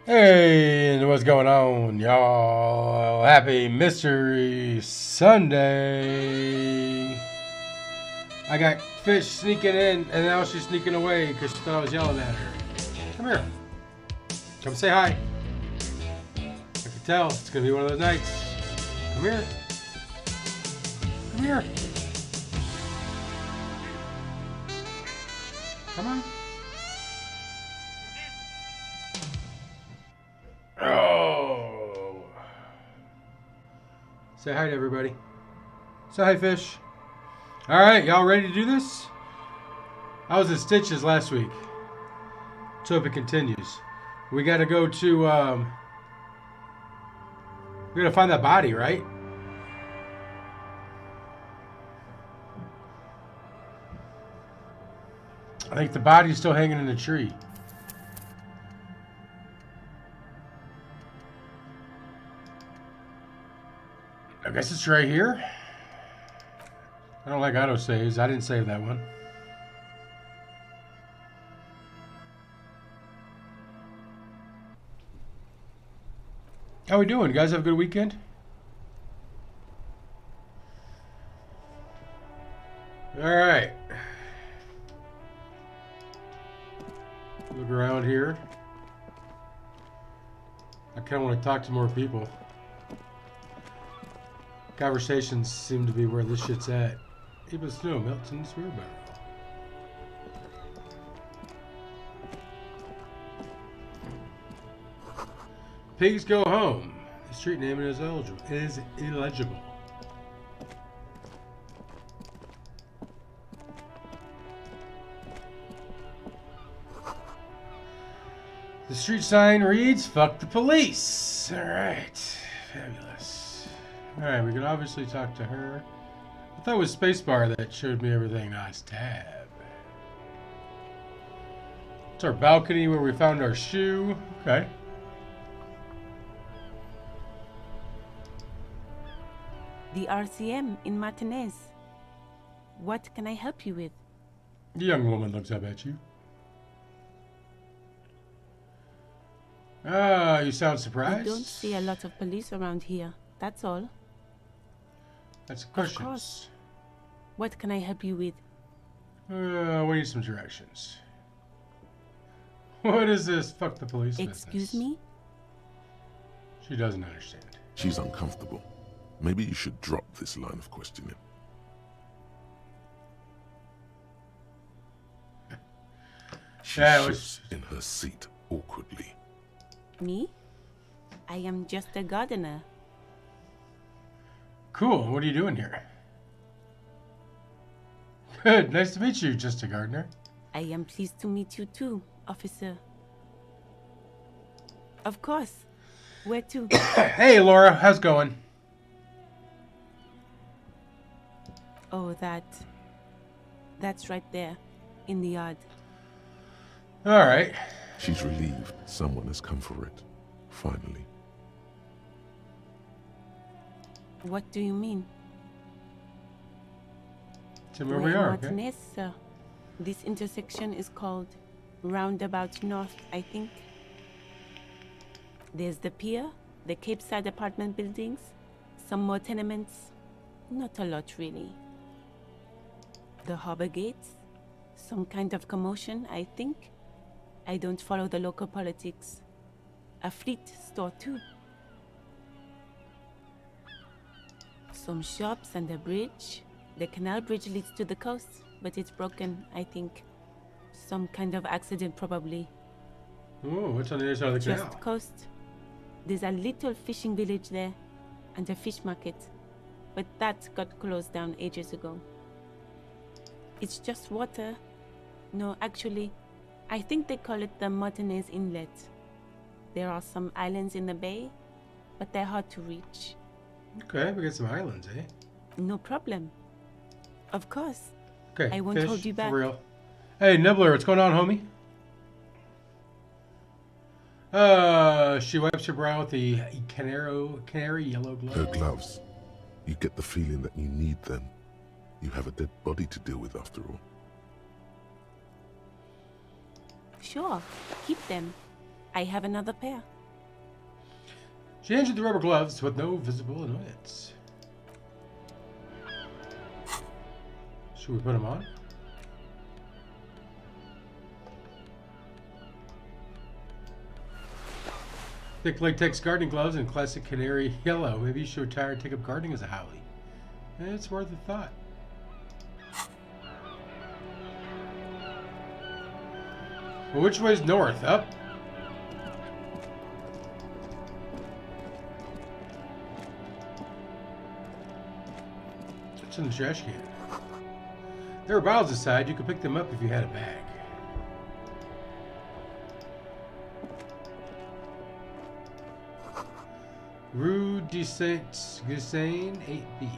Hey, what's going on, y'all? Happy Mystery Sunday. I got Fish sneaking in, and now she's sneaking away because she thought I was yelling at her. Come here. Come say hi. I can tell it's going to be one of those nights. Come here. Come here. Come on. Oh. Say hi to everybody. Say hi, Fish. All right, y'all ready to do this? I was in stitches last week. Let's hope it continues. We got to go to, we got to find that body, right? I think the body's still hanging in the tree. I guess it's right here. I don't like auto saves. I didn't save that one. How we doing? You guys have a good weekend? All right. Look around here. I kind of want to talk to more people. Conversations seem to be where this shit's at. Even snow melts in this wheelbarrow. Pigs go home. The street name is illegible. The street sign reads, "Fuck the police." All right. Fabulous. All right, we can obviously talk to her. I thought it was spacebar that showed me everything. Nice tab. It's our balcony where we found our shoe. Okay. The RCM in Martinez. What can I help you with? The young woman looks up at you. Ah, you sound surprised. I don't see a lot of police around here. That's all. That's a question. Of course. What can I help you with? We need some directions. What is this? Fuck the police Excuse business? me? She doesn't understand. She's uncomfortable. Maybe you should drop this line of questioning. She shifts in her seat awkwardly. Me? I am just a gardener. Cool. What are you doing here? Good. Nice to meet you, just a gardener. I am pleased to meet you too, officer. Of course. Where to? Hey, Laura. How's it going? Oh, that's right there, in the yard. All right. She's relieved someone has come for it, finally. What do you mean? So where we are, okay? Martinez, sir. This intersection is called Roundabout North, I think. There's the pier, the Cape Side apartment buildings, some more tenements. Not a lot, really. The harbor gates, some kind of commotion, I think. I don't follow the local politics. A fleet store, too. Some shops and a bridge. The canal bridge leads to the coast, but it's broken, I think. Some kind of accident, probably. Oh, what's on the other side of the canal? Just coast. There's a little fishing village there, and a fish market. But that got closed down ages ago. It's just water. No, actually, I think they call it the Martinez Inlet. There are some islands in the bay, but they're hard to reach. Okay, we got some islands, eh? No problem. Of course. Okay, I won't fish, hold you back. for real. Hey, Nibbler, what's going on, homie? She wipes her brow with the canary yellow glove. Her gloves. You get the feeling that you need them. You have a dead body to deal with, after all. Sure, keep them. I have another pair. She hands you the rubber gloves with no visible annoyance. Should we put them on? Thick latex gardening gloves and classic canary yellow. Maybe you should retire and take up gardening as a hobby. It's worth a thought. Well, which way's north? Up? It's in the trash can. There are bottles aside. You could pick them up if you had a bag. Rue de Saint-Gussain, 8B.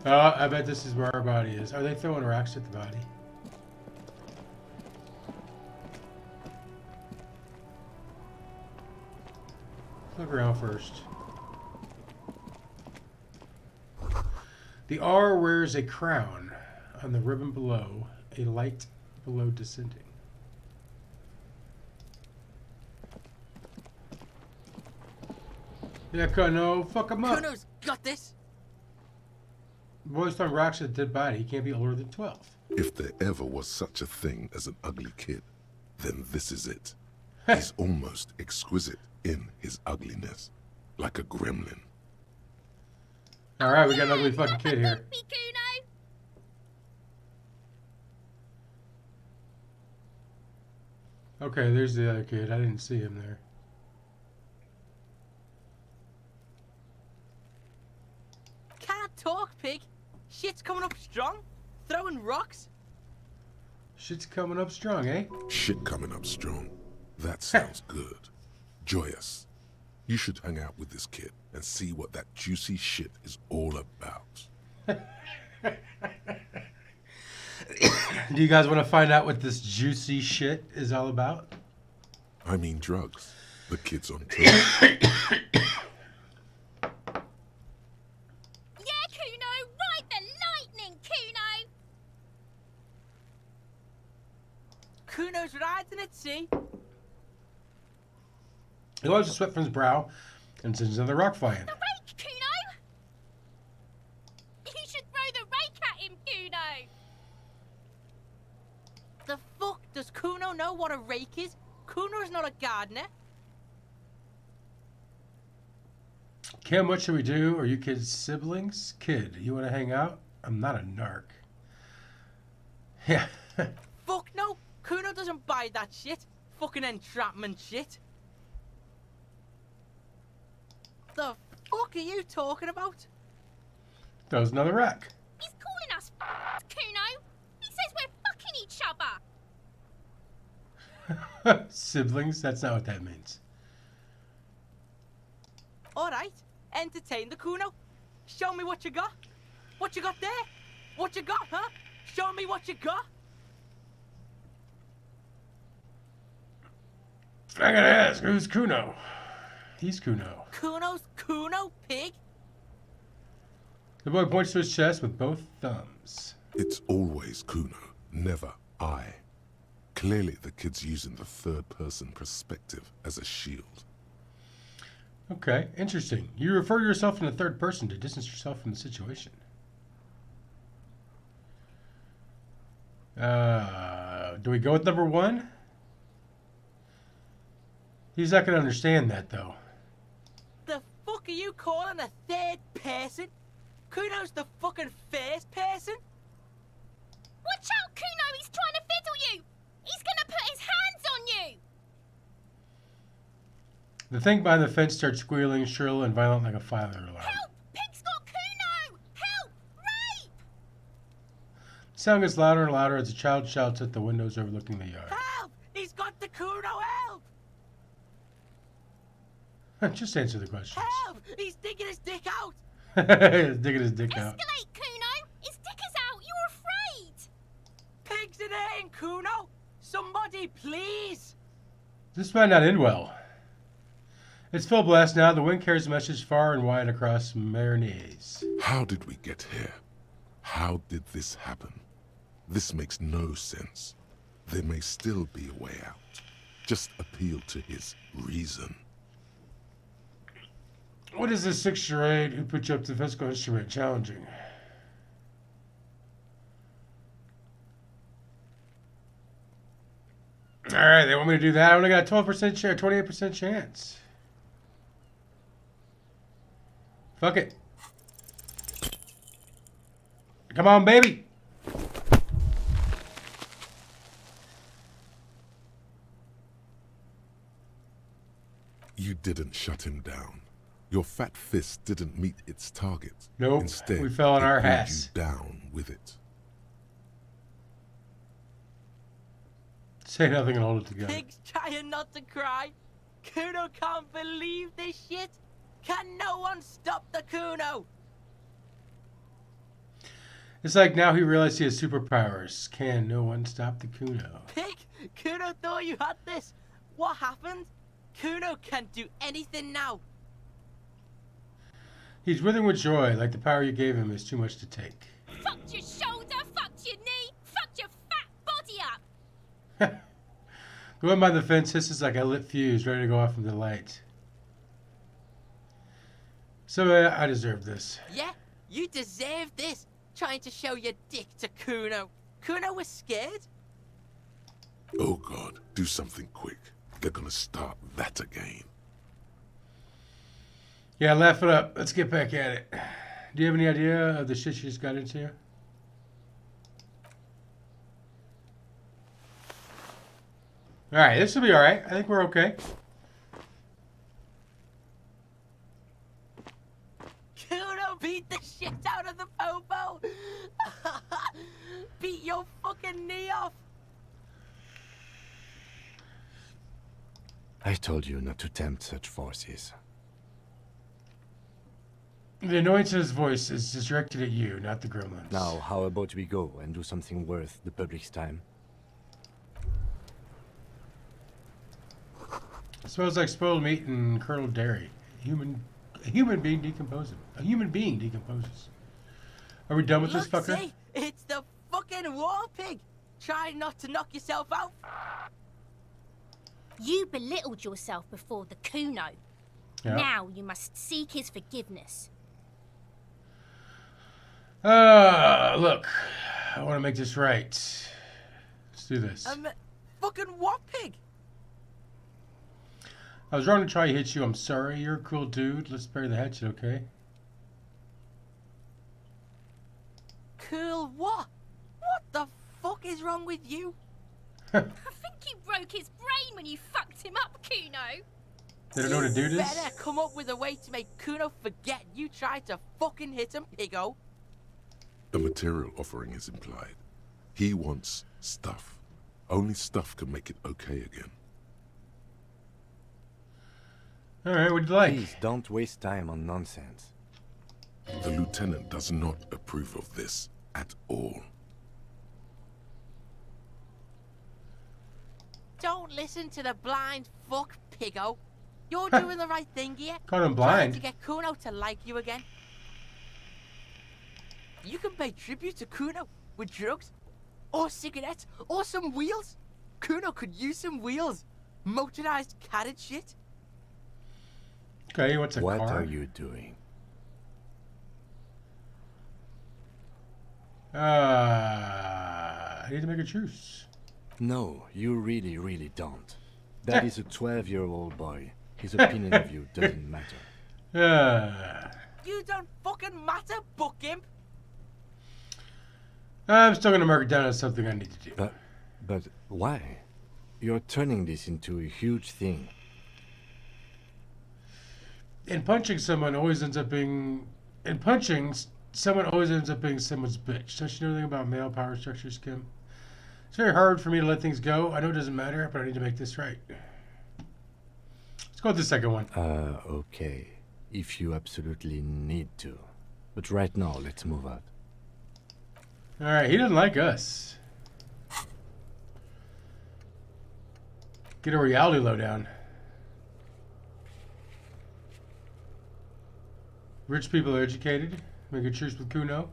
I bet this is where our body is. Are they throwing rocks at the body? Look around first. The R wears a crown on the ribbon below, a light below descending. Yeah, Kuno, fuck him up. Kuno's got this. Boy's throwing rocks at a dead body. He can't be older than 12. If there ever was such a thing as an ugly kid, then this is it. He's almost exquisite in his ugliness, like a gremlin. All right, we got an ugly fucking kid here. Kuno. Okay, there's the other kid. I didn't see him there. Can't talk, pig. Shit's coming up strong. Throwing rocks. Shit's coming up strong, eh? Shit coming up strong. That sounds good. Joyous. You should hang out with this kid and see what that juicy shit is all about. Do you guys want to find out what this juicy shit is all about? I mean drugs. The kid's on tour. Yeah, Kuno! Ride the lightning, Kuno! Kuno's riding it, see? He wipes the sweat from his brow and sends another rock flying. The rake, Kuno! You should throw the rake at him, Kuno! The fuck? Does Kuno know what a rake is? Kuno's not a gardener. Kim, what should we do? Are you kids siblings? Kid, you want to hang out? I'm not a narc. Yeah. Fuck no! Kuno doesn't buy that shit. Fucking entrapment shit. The fuck are you talking about? That was another rock. He's calling us Kuno! He says we're fucking each other! Siblings? That's not what that means. Alright, entertain the Kuno. Show me what you got. What you got there? What you got, huh? Show me what you got. I gotta ask, who's Kuno? He's Kuno. Kuno's Kuno, pig? The boy points to his chest with both thumbs. It's always Kuno, never I. Clearly the kid's using the third-person perspective as a shield. Okay, interesting. You refer to yourself in the third person to distance yourself from the situation. Do we go with number one? He's not going to understand that, though. The fuck are you calling a third person? Kuno's the fucking first person? Watch out, Kuno! He's trying to fiddle you! He's gonna put his hands on you! The thing behind the fence starts squealing, shrill, and violent like a fire alarm. Help! Pig's got Kuno! Help! Rape! The sound gets louder and louder as a child shouts at the windows overlooking the yard. Help! He's got the Kuno, help! Just answer the questions. Help! He's digging his dick out! He's digging his dick out. Escalate, Kuno! His dick is out! You're afraid! Pigs in here, Kuno! Somebody, please! This might not end well. It's full blast now. The wind carries the message far and wide across Marinese. How did we get here? How did this happen? This makes no sense. There may still be a way out. Just appeal to his reason. What is this 6th charade? Who put you up to the physical instrument? Challenging. Alright, they want me to do that. I only got a 12% chance, 28% chance. Fuck it. Come on, baby. You didn't shut him down. Your fat fist didn't meet its target. Nope, Instead, we fell on it our pulled ass. you down with it. Say nothing and hold it together. Pig's trying not to cry. Kuno can't believe this shit. Can no one stop the Kuno? It's like now he realized he has superpowers. Can no one stop the Kuno? Pig, Kuno thought you had this. What happened? Kuno can't do anything now. He's writhing with joy, like the power you gave him is too much to take. Fucked your shoulder, fucked your knee, fucked your fat body up! The one by the fence hisses like a lit fuse ready to go off into the light. So I deserve this. Yeah, you deserve this. Trying to show your dick to Kuno. Kuno was scared. Oh God, do something quick. They're gonna start that again. Yeah, laugh it up. Let's get back at it. Do you have any idea of the shit you just got into? Alright, this will be alright. I think we're okay. Kuno beat the shit out of the popo. Beat your fucking knee off. I told you not to tempt such forces. The annoyance in his voice is directed at you, not the gremlins. Now, how about we go and do something worth the public's time? Smells like spoiled meat and curdled dairy. A human being decomposing. A human being decomposes. Are we done with this Look, fucker? see? It's the fucking war pig. Try not to knock yourself out. You belittled yourself before the Kuno. Yeah. Now you must seek his forgiveness. Look. I want to make this right. Let's do this. Fucking what pig? I was wrong to try to hit you. I'm sorry. You're a cool dude. Let's bury the hatchet, okay? Cool what? What the fuck is wrong with you? I think you broke his brain when you fucked him up, Kuno. They don't know how to do You this? better come up with a way to make Kuno forget you tried to fucking hit him, piggo. A material offering is implied. He wants stuff. Only stuff can make it okay again. Alright, what'd you like? Please don't waste time on nonsense. The lieutenant does not approve of this at all. Don't listen to the blind fuck, piggo. You're doing the right thing here. Caught him Trying blind. to get Kuno to like you again. You can pay tribute to Kuno with drugs, or cigarettes, or some wheels. Kuno could use some wheels. Motorized carriage shit. Okay, what's a What car? are you doing? I need to make a truce. No, you really, really don't. That is a 12-year-old boy. His opinion of you doesn't matter. You don't fucking matter, buck imp. I'm still gonna mark it down as something I need to do. But why? You're turning this into a huge thing. And punching someone always ends up being... someone always ends up being someone's bitch. Don't you know anything about male power structures, Kim? It's very hard for me to let things go. I know it doesn't matter, but I need to make this right. Let's go with the second one. Okay. If you absolutely need to. But right now, let's move out. Alright, he doesn't like us. Get a reality lowdown. Rich people are educated. Make a truce with Kuno.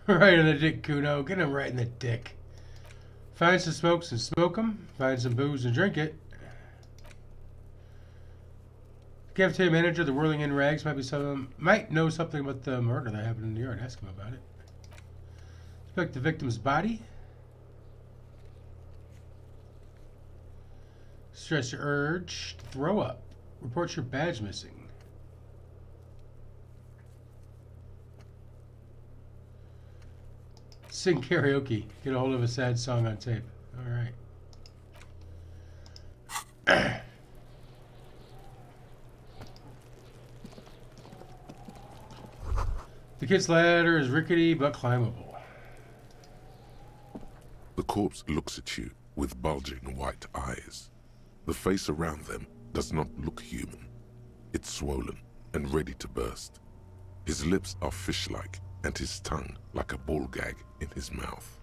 Right in the dick, Kuno. Get him right in the dick. Find some smokes and smoke 'em. Find some booze and drink it. Cafeteria manager, the whirling in rags, might know something about the murder that happened in the yard. Ask him about it. Inspect the victim's body. Stress your urge to throw up. Report your badge missing. Sing karaoke. Get a hold of a sad song on tape. All right. The kid's ladder is rickety but climbable. The corpse looks at you with bulging white eyes. The face around them does not look human. It's swollen and ready to burst. His lips are fish-like and his tongue like a ball gag in his mouth.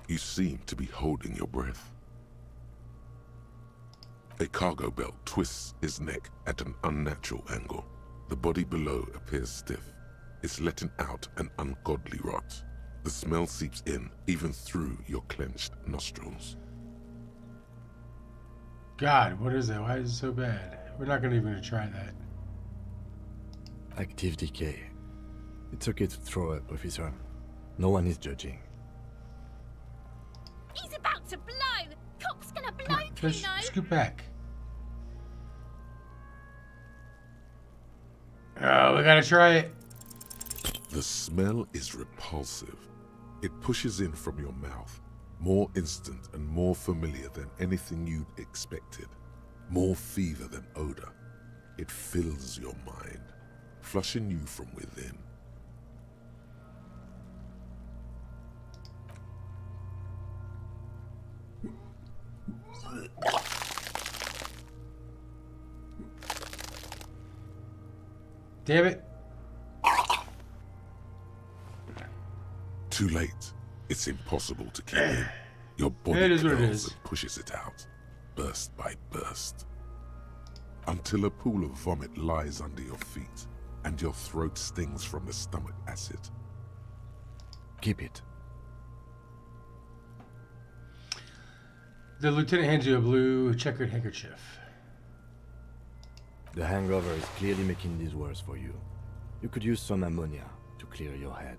You seem to be holding your breath. A cargo belt twists his neck at an unnatural angle. The body below appears stiff. It's letting out an ungodly rot. The smell seeps in even through your clenched nostrils. God, what is that? Why is it so bad? We're not even gonna try that. Active decay. It's okay to throw up, officer. No one is judging. He's about to blow. Cop's gonna blow, Just Kuno. scoot back. Oh, we gotta try it. The smell is repulsive. It pushes in from your mouth, more instant and more familiar than anything you'd expected. More fever than odor. It fills your mind, flushing you from within. Damn it. Too late. It's impossible to keep in. Your body It is what it curls is. and pushes it out, burst by burst, until a pool of vomit lies under your feet and your throat stings from the stomach acid. Keep it. The lieutenant hands you a blue checkered handkerchief. The hangover is clearly making this worse for you. You could use some ammonia to clear your head.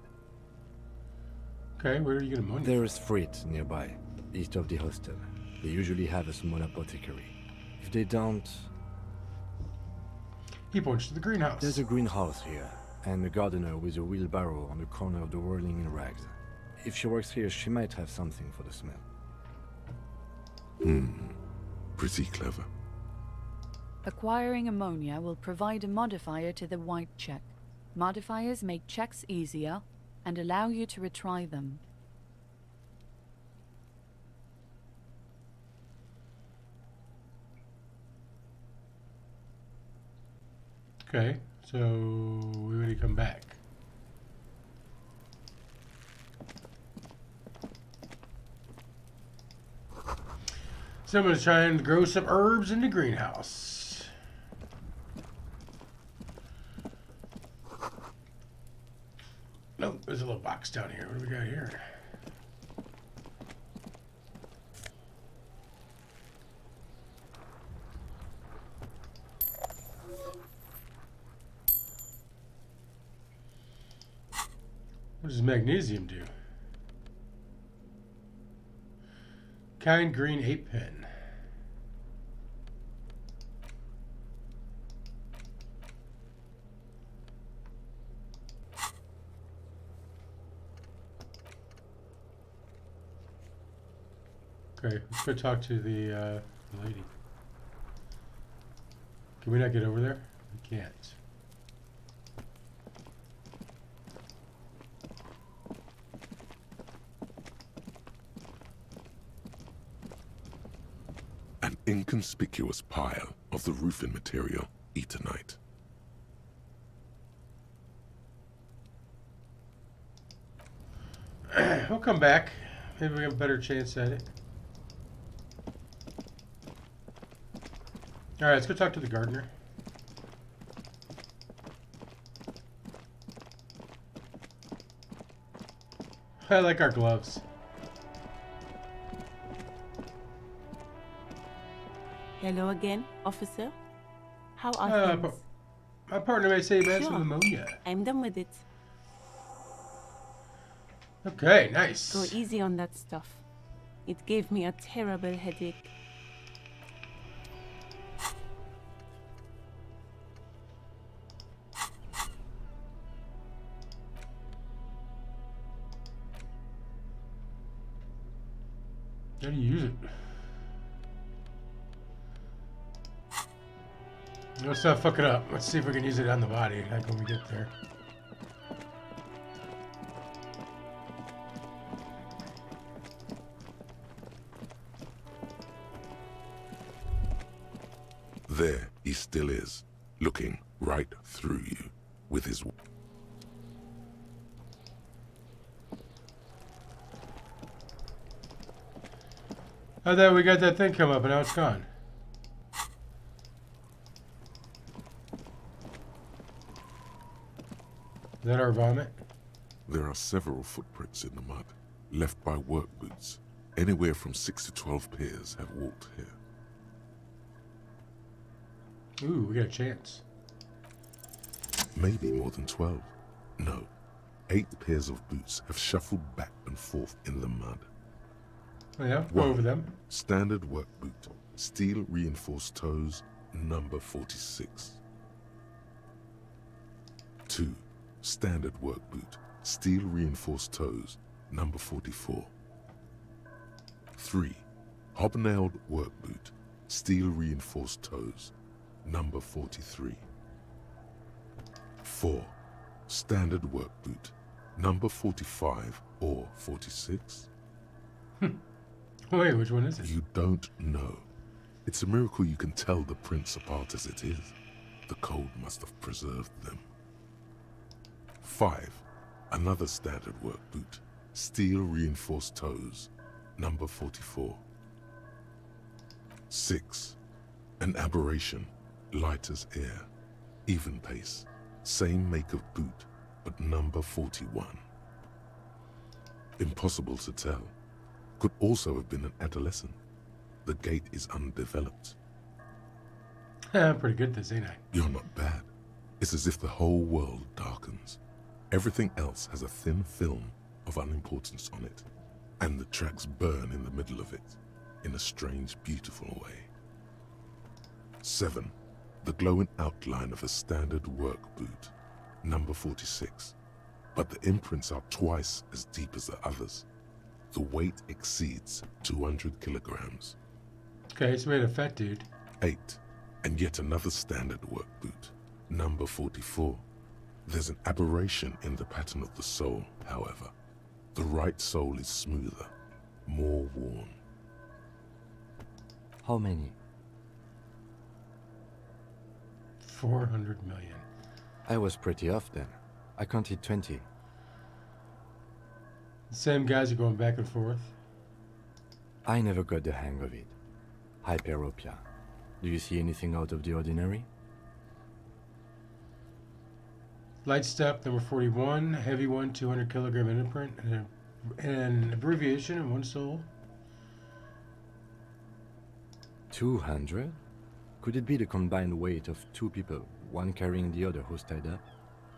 Okay, where are you gonna money? There is freight nearby, east of the hostel. They usually have a small apothecary. If they don't, He points to the greenhouse. there's a greenhouse here, and a gardener with a wheelbarrow on the corner of the whirling in rags. If she works here, she might have something for the smell. Pretty clever. Acquiring ammonia will provide a modifier to the white check. Modifiers make checks easier and allow you to retry them. Okay, so we already come back. Someone's trying to grow some herbs in the greenhouse. No, there's a little box down here. What do we got here? What does magnesium do? Kind green 8-pin. Okay, let's go talk to the lady. Can we not get over there? We can't. An inconspicuous pile of the roofing material, Eternite. We'll come back. Maybe we have a better chance at it. Alright, let's go talk to the gardener. I like our gloves. Hello again, officer. How are things? My partner may say he has Sure. some ammonia. I'm done with it. Okay, nice. Go easy on that stuff. It gave me a terrible headache. How do you use it? Let's not fuck it up. Let's see if we can use it on the body, like when we get there. There he still is, looking right through you with his... I thought we got that thing come up and now it's gone. Is that our vomit? There are several footprints in the mud, left by work boots. Anywhere from 6 to 12 pairs have walked here. Ooh, we got a chance. Maybe more than 12. No, 8 pairs of boots have shuffled back and forth in the mud. Oh yeah, go One, over them. Standard work boot, steel reinforced toes, number 46. 2. Standard work boot, steel reinforced toes, number 44. 3. Hobnailed work boot, steel reinforced toes, number 43. 4. Standard work boot, number 45 or 46. Wait, which one is it? You don't know. It's a miracle you can tell the prints apart as it is. The cold must have preserved them. 5. Another standard work boot. Steel reinforced toes. Number 44. 6. An aberration. Light as air. Even pace. Same make of boot, but number 41. Impossible to tell. Could also have been an adolescent. The gait is undeveloped. I'm pretty good at this, ain't I? You're not bad. It's as if the whole world darkens. Everything else has a thin film of unimportance on it, and the tracks burn in the middle of it, in a strange, beautiful way. 7. The glowing outline of a standard work boot, number 46. But the imprints are twice as deep as the others. The weight exceeds 200 kilograms. Okay, so we had a fat dude. 8. And yet another standard work boot, number 44. There's an aberration in the pattern of the sole, however. The right sole is smoother, more worn. How many? 400 million. I was pretty off then. I counted 20. The same guys are going back and forth. I never got the hang of it. Hyperopia. Do you see anything out of the ordinary? Light step, number 41. Heavy one, 200 kilogram imprint. And an abbreviation in one sole. 200? Could it be the combined weight of two people, one carrying the other who's tied up?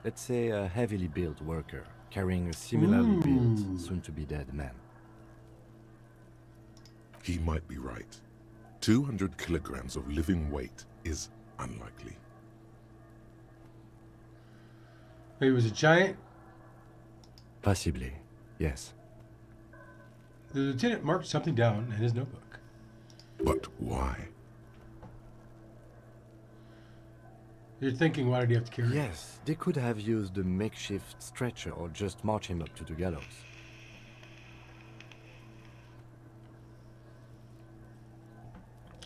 Let's say a heavily built worker carrying a similarly built, soon-to-be-dead man. He might be right. 200 kilograms of living weight is unlikely. He was a giant. Possibly, yes. The lieutenant marked something down in his notebook. But why? You're thinking, why did he have to carry it? Yes, they could have used a makeshift stretcher or just march him up to the gallows.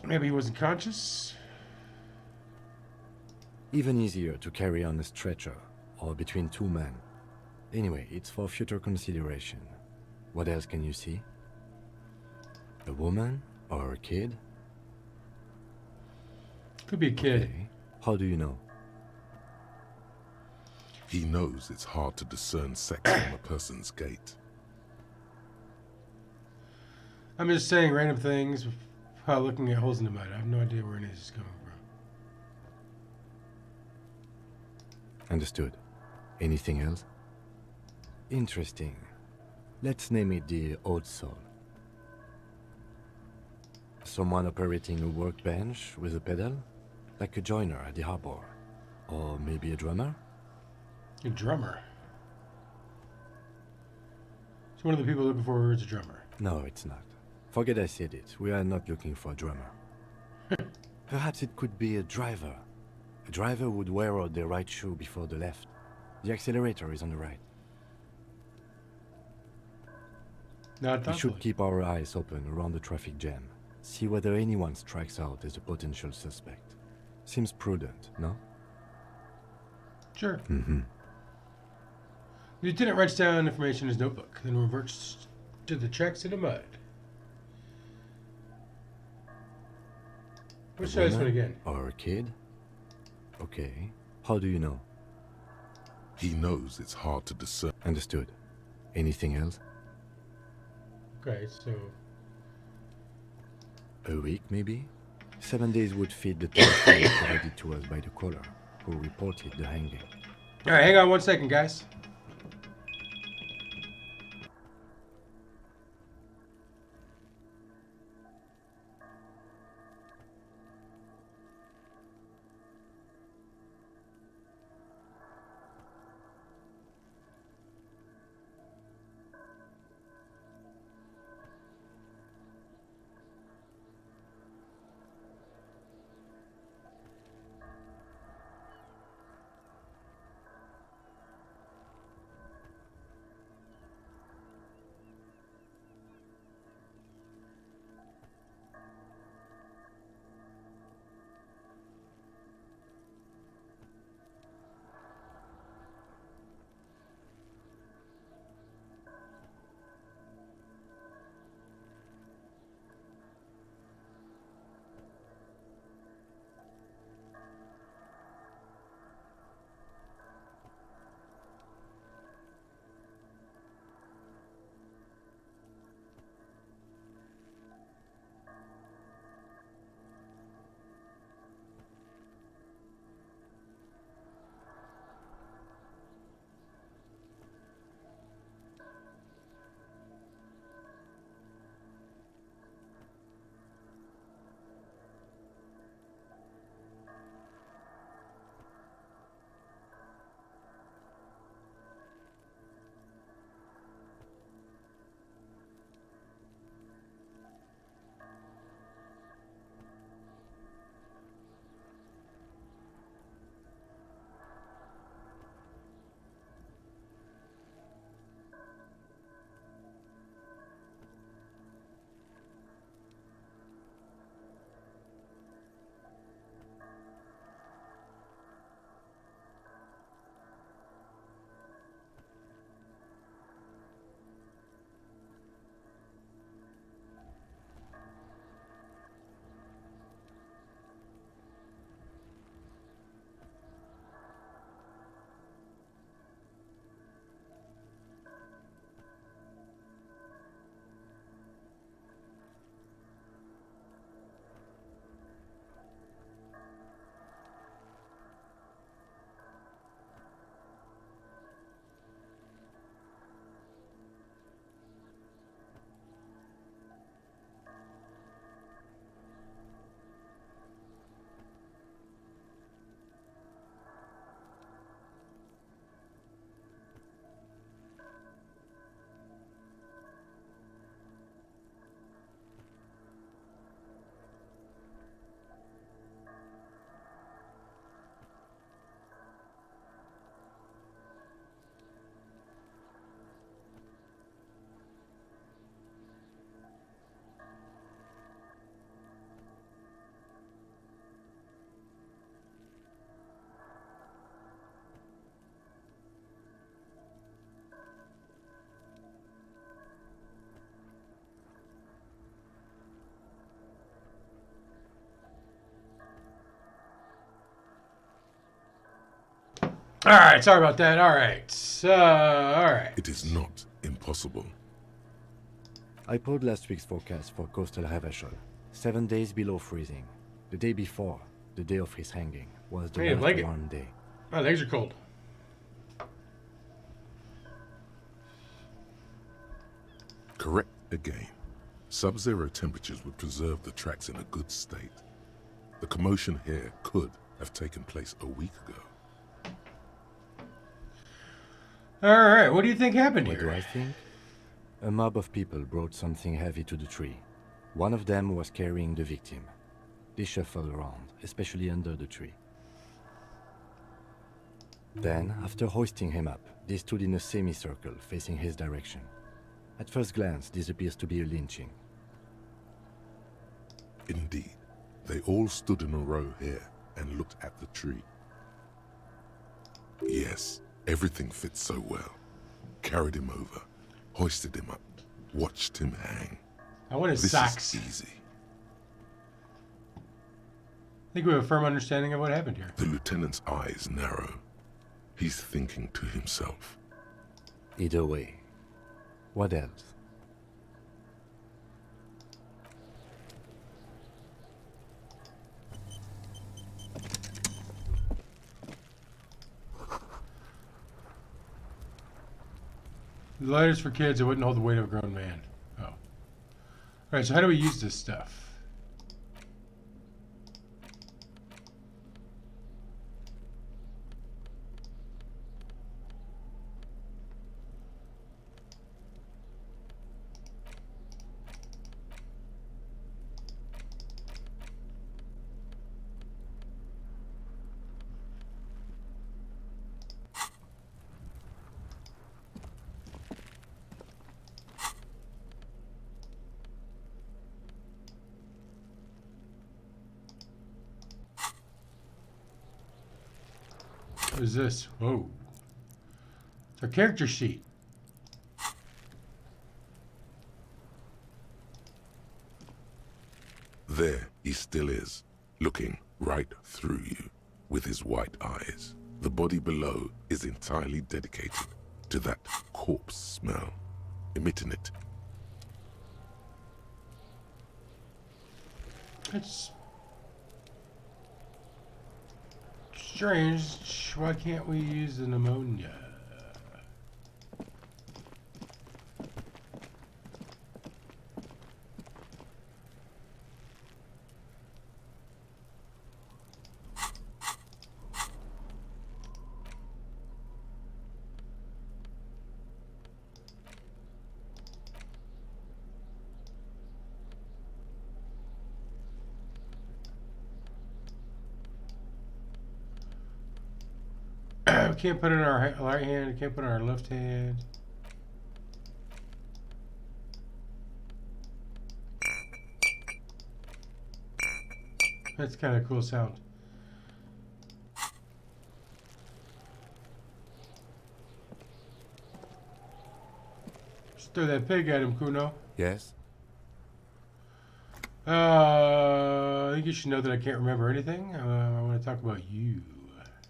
Maybe he wasn't conscious. Even easier to carry on a stretcher, or between two men. Anyway, it's for future consideration. What else can you see? A woman or a kid? Could be a kid. Okay. How do you know? He knows it's hard to discern sex from a person's gait. I'm just saying random things while looking at holes in the mud. I have no idea where any of this is coming from. Understood. Anything else? Interesting. Let's name it the Old Soul. Someone operating a workbench with a pedal? Like a joiner at the harbor. Or maybe a drummer? A drummer. So one of the people looking for is a drummer. No, it's not. Forget I said it. We are not looking for a drummer. Perhaps it could be a driver. A driver would wear out the right shoe before the left. The accelerator is on the right. Not We should thoughtfully. keep our eyes open around the traffic jam. See whether anyone strikes out as a potential suspect. Seems prudent, no? Sure. Mm-hmm. The lieutenant writes down information in his notebook, then reverts to the tracks in the mud. Let's try this one again. Or a kid? Okay. How do you know? He knows it's hard to discern. Understood. Anything else? Okay, so A week, maybe? 7 days would fit the time frame provided to us by the caller, who reported the hanging. all right, hang on 1 second, guys. All right, sorry about that. All right. All right. It is not impossible. I pulled last week's forecast for coastal Revachol. 7 days below freezing. The day before, the day of his hanging, was the Hey, I last like it. warm day. My legs are cold. Correct again. Sub-zero temperatures would preserve the tracks in a good state. The commotion here could have taken place a week ago. All right, what do you think happened What do I here? think? A mob of people brought something heavy to the tree. One of them was carrying the victim. They shuffled around, especially under the tree. Then, after hoisting him up, they stood in a semicircle facing his direction. At first glance, this appears to be a lynching. Indeed, they all stood in a row here and looked at the tree. Yes, everything fits so well. Carried him over, hoisted him up, watched him hang. I want his This socks. is easy. I think we have a firm understanding of what happened here. The lieutenant's eyes narrow. He's thinking to himself. Either way. What else? The lighters for kids, it wouldn't hold the weight of a grown man. Oh. All right, so how do we use this stuff? What is this? Whoa. It's our character sheet. There he still is, looking right through you with his white eyes. The body below is entirely dedicated to that corpse smell, emitting it. It's strange. Why can't we use the pneumonia? We can't put it in our right hand. We can't put it in our left hand. That's kind of a cool sound. Just throw that pig at him, Kuno. Yes? I think you should know that I can't remember anything. I want to talk about you.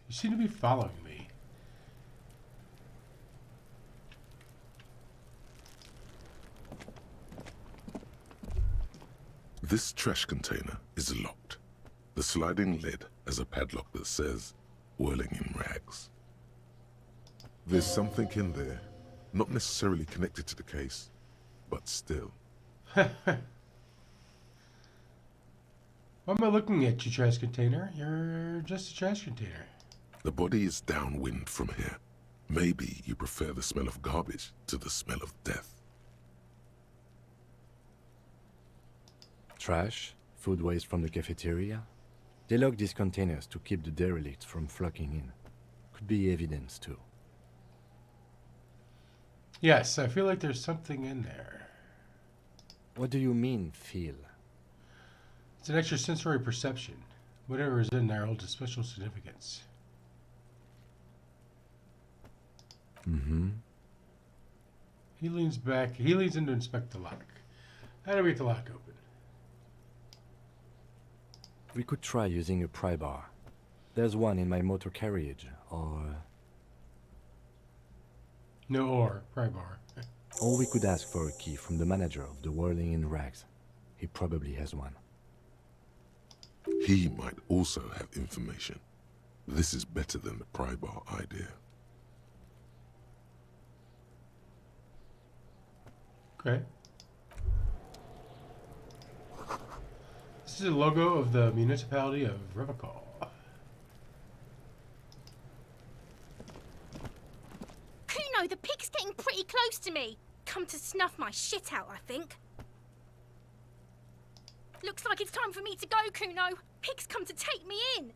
You seem to be following me. This trash container is locked. The sliding lid has a padlock that says, whirling in rags. There's something in there, not necessarily connected to the case, but still. Why am I looking at you, trash container? You're just a trash container. The body is downwind from here. Maybe you prefer the smell of garbage to the smell of death. Trash? Food waste from the cafeteria? They lock these containers to keep the derelicts from flocking in. Could be evidence, too. Yes, I feel like there's something in there. What do you mean, feel? It's an extrasensory perception. Whatever is in there holds a special significance. Mm-hmm. He leans back. He leans in to inspect the lock. How do we get the lock open? We could try using a pry bar. There's one in my motor carriage, or No ore. Pry bar. Or we could ask for a key from the manager of the Whirling in Rags. He probably has one. He might also have information. This is better than the pry bar idea. Okay. This is a logo of the municipality of Revachol. Kuno, the pig's getting pretty close to me. Come to snuff my shit out, I think. Looks like it's time for me to go, Kuno. Pig's come to take me in.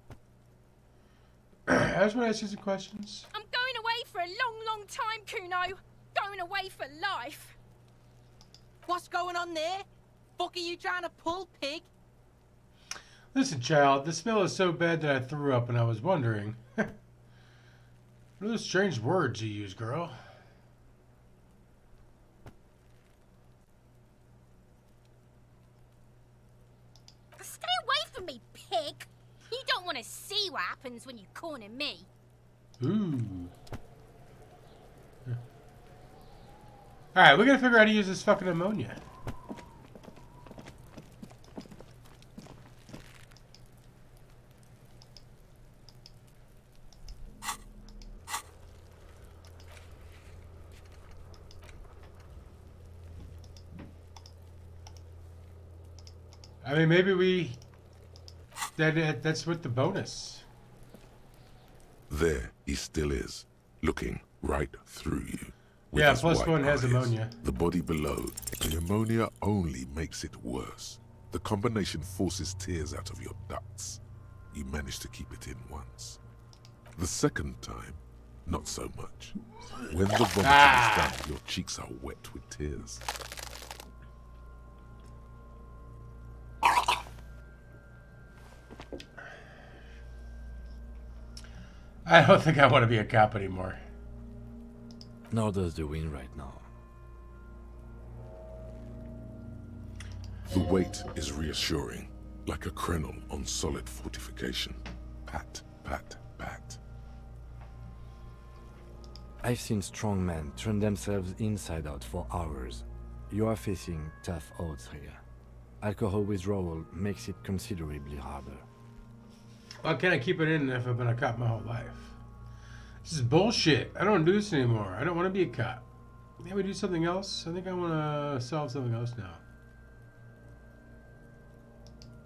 I just want to ask you some questions. I'm going away for a long, long time, Kuno. Going away for life. What's going on there? Fuck are you trying to pull, pig? Listen, child, the smell is so bad that I threw up, and I was wondering. What are those strange words you use, girl? Stay away from me, pig. You don't want to see what happens when you corner me. Ooh. Alright, we gotta figure out how to use this fucking ammonia. I mean, maybe we... That's with the bonus. There he still is, looking right through you. With Yeah, his plus white one has eyes. ammonia. The body below. The ammonia only makes it worse. The combination forces tears out of your ducts. You manage to keep it in once. The second time, not so much. When the vomiting is done, your cheeks are wet with tears. I don't think I want to be a cop anymore. Nor does the wind right now. The weight is reassuring, like a crenel on solid fortification. Pat, pat, pat. I've seen strong men turn themselves inside out for hours. You are facing tough odds here. Alcohol withdrawal makes it considerably harder. Why can't I keep it in if I've been a cop my whole life? This is bullshit. I don't want to do this anymore. I don't want to be a cop. Can we do something else? I think I want to solve something else now.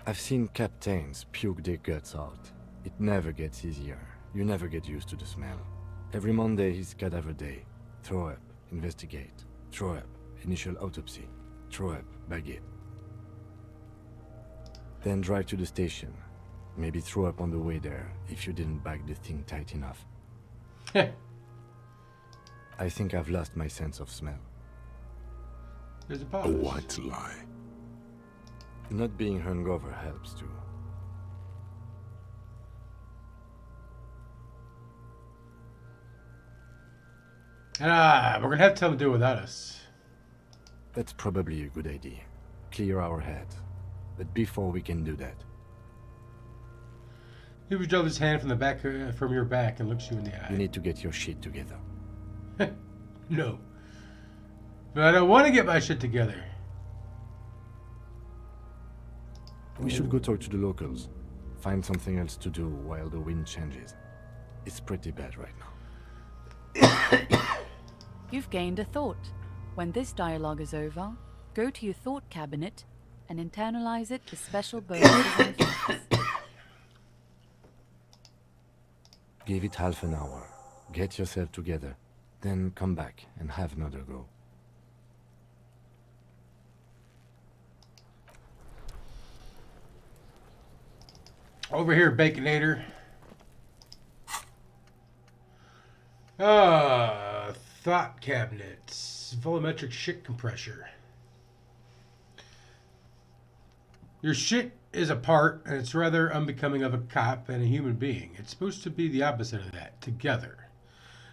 I've seen captains puke their guts out. It never gets easier. You never get used to the smell. Every Monday is cadaver day. Throw up, investigate. Throw up, initial autopsy. Throw up, baguette. Then drive to the station. Maybe throw up on the way there if you didn't bag the thing tight enough. I think I've lost my sense of smell. There's a A pause. white lie. Not being hungover helps too. We're going to have to tell them to do it without us. That's probably a good idea. Clear our head. But before we can do that, He withdraws his hand from the back from your back and looks you in the you eye. need to get your shit together. No. But I don't want to get my shit together. We should go talk to the locals. Find something else to do while the wind changes. It's pretty bad right now. You've gained a thought. When this dialogue is over, go to your thought cabinet and internalize it with special bonuses and effects. Give it half an hour. Get yourself together. Then come back and have another go. Over here, Baconator. Thought cabinets. Volumetric shit compressor. Your shit is a part, and it's rather unbecoming of a cop and a human being. It's supposed to be the opposite of that. Together.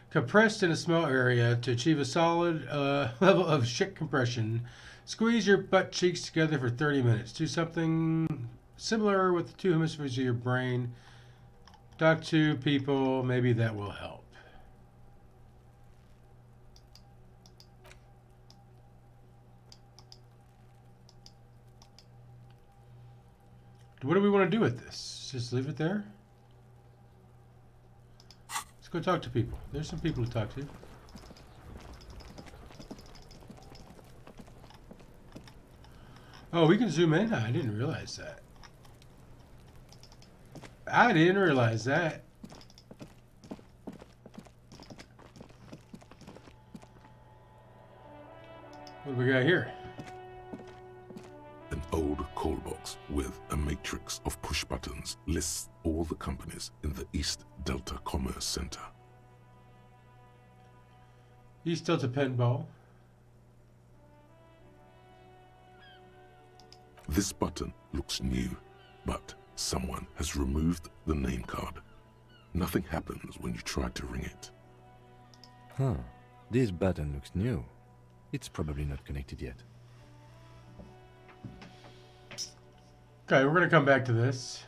Compressed in a small area to achieve a solid level of shit compression. Squeeze your butt cheeks together for 30 minutes. Do something similar with the two hemispheres of your brain. Talk to people. Maybe that will help. What do we want to do with this? Just leave it there? Let's go talk to people. There's some people to talk to. Oh, we can zoom in? I didn't realize that. I didn't realize that. What do we got here? An old call box with a matrix of push buttons lists all the companies in the East Delta Commerce Center. East Delta Pinball. This button looks new, but someone has removed the name card. Nothing happens when you try to ring it. Huh. This button looks new. It's probably not connected yet. Okay, we're gonna come back to this.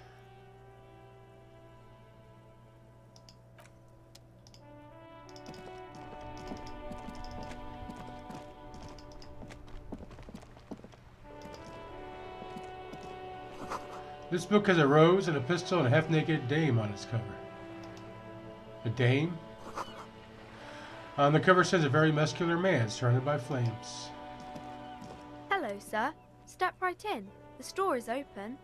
This book has a rose and a pistol and a half-naked dame on its cover. A dame? On the cover says a very muscular man surrounded by flames. Hello, sir. Step right in. The store is open.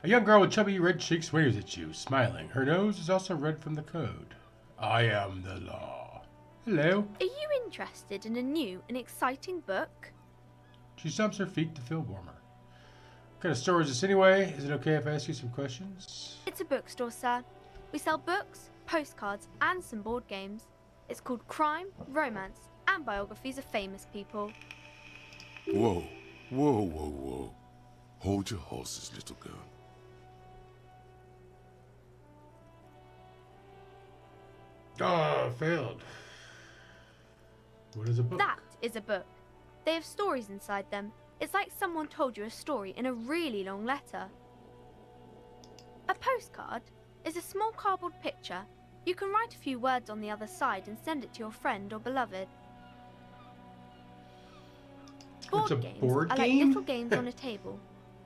A young girl with chubby red cheeks waves at you, smiling. Her nose is also red from the code. I am the law. Hello. Are you interested in a new and exciting book? She stumps her feet to feel warmer. What kind of store is this anyway? Is it okay if I ask you some questions? It's a bookstore, sir. We sell books, postcards, and some board games. It's called Crime, Romance, and Biographies of Famous People. Whoa, whoa, whoa, whoa. Hold your horses, little girl. Oh, failed. What is a book? That is a book. They have stories inside them. It's like someone told you a story in a really long letter. A postcard is a small cardboard picture. You can write a few words on the other side and send it to your friend or beloved. It's a Board games board are like game? little games on a table,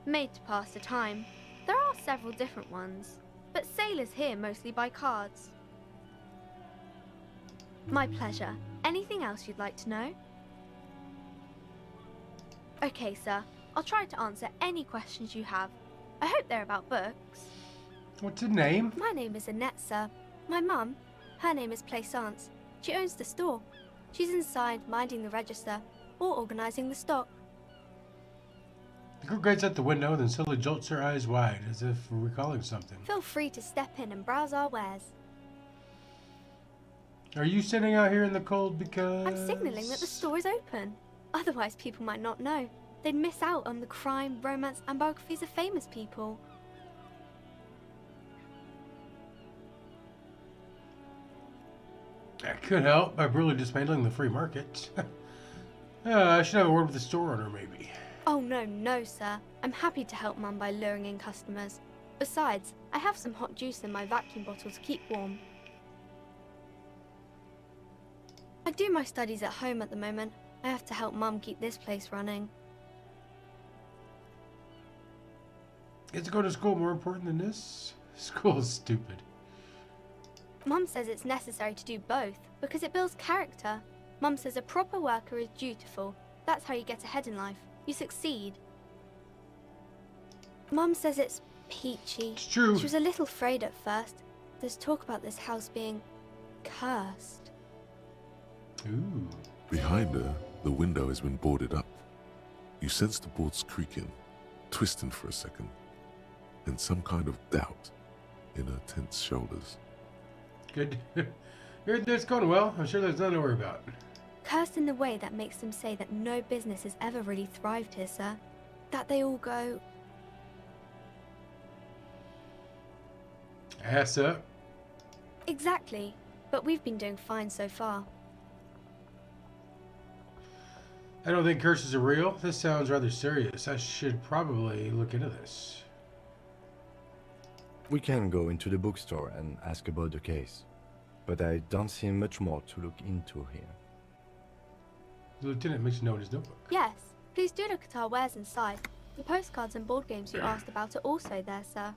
made to pass the time. There are several different ones, but sailors here mostly buy cards. My pleasure. Anything else you'd like to know? Okay, sir. I'll try to answer any questions you have. I hope they're about books. What's the name? My name is Annette, sir. My mum, her name is Plaisance. She owns the store. She's inside minding the register or organising the stock. The girl gazes out the window, then suddenly jolts her eyes wide, as if recalling something. Feel free to step in and browse our wares. Are you sitting out here in the cold because... I'm signalling that the store is open. Otherwise, people might not know. They'd miss out on the crime, romance, and biographies of famous people. That could help by brutally dismantling the free market. I should have a word with the store owner, maybe. Oh, no, sir. I'm happy to help Mum by luring in customers. Besides, I have some hot juice in my vacuum bottle to keep warm. I do my studies at home at the moment. I have to help Mum keep this place running. Is going to school more important than this? School is stupid. Mum says it's necessary to do both because it builds character. Mum says a proper worker is dutiful. That's how you get ahead in life. You succeed. Mum says it's peachy. It's true. She was a little afraid at first. There's talk about this house being cursed. Ooh. Behind her, the window has been boarded up. You sense the boards creaking, twisting for a second, and some kind of doubt in her tense shoulders. Good. It's going well. I'm sure there's nothing to worry about. Cursed in the way that makes them say that no business has ever really thrived here, sir. That they all go... Ass up. Exactly. But we've been doing fine so far. I don't think curses are real. This sounds rather serious. I should probably look into this. We can go into the bookstore and ask about the case, but I don't see much more to look into here. The lieutenant makes a note in his notebook. Yes, please do look at our wares inside. The postcards and board games you asked about are also there, sir.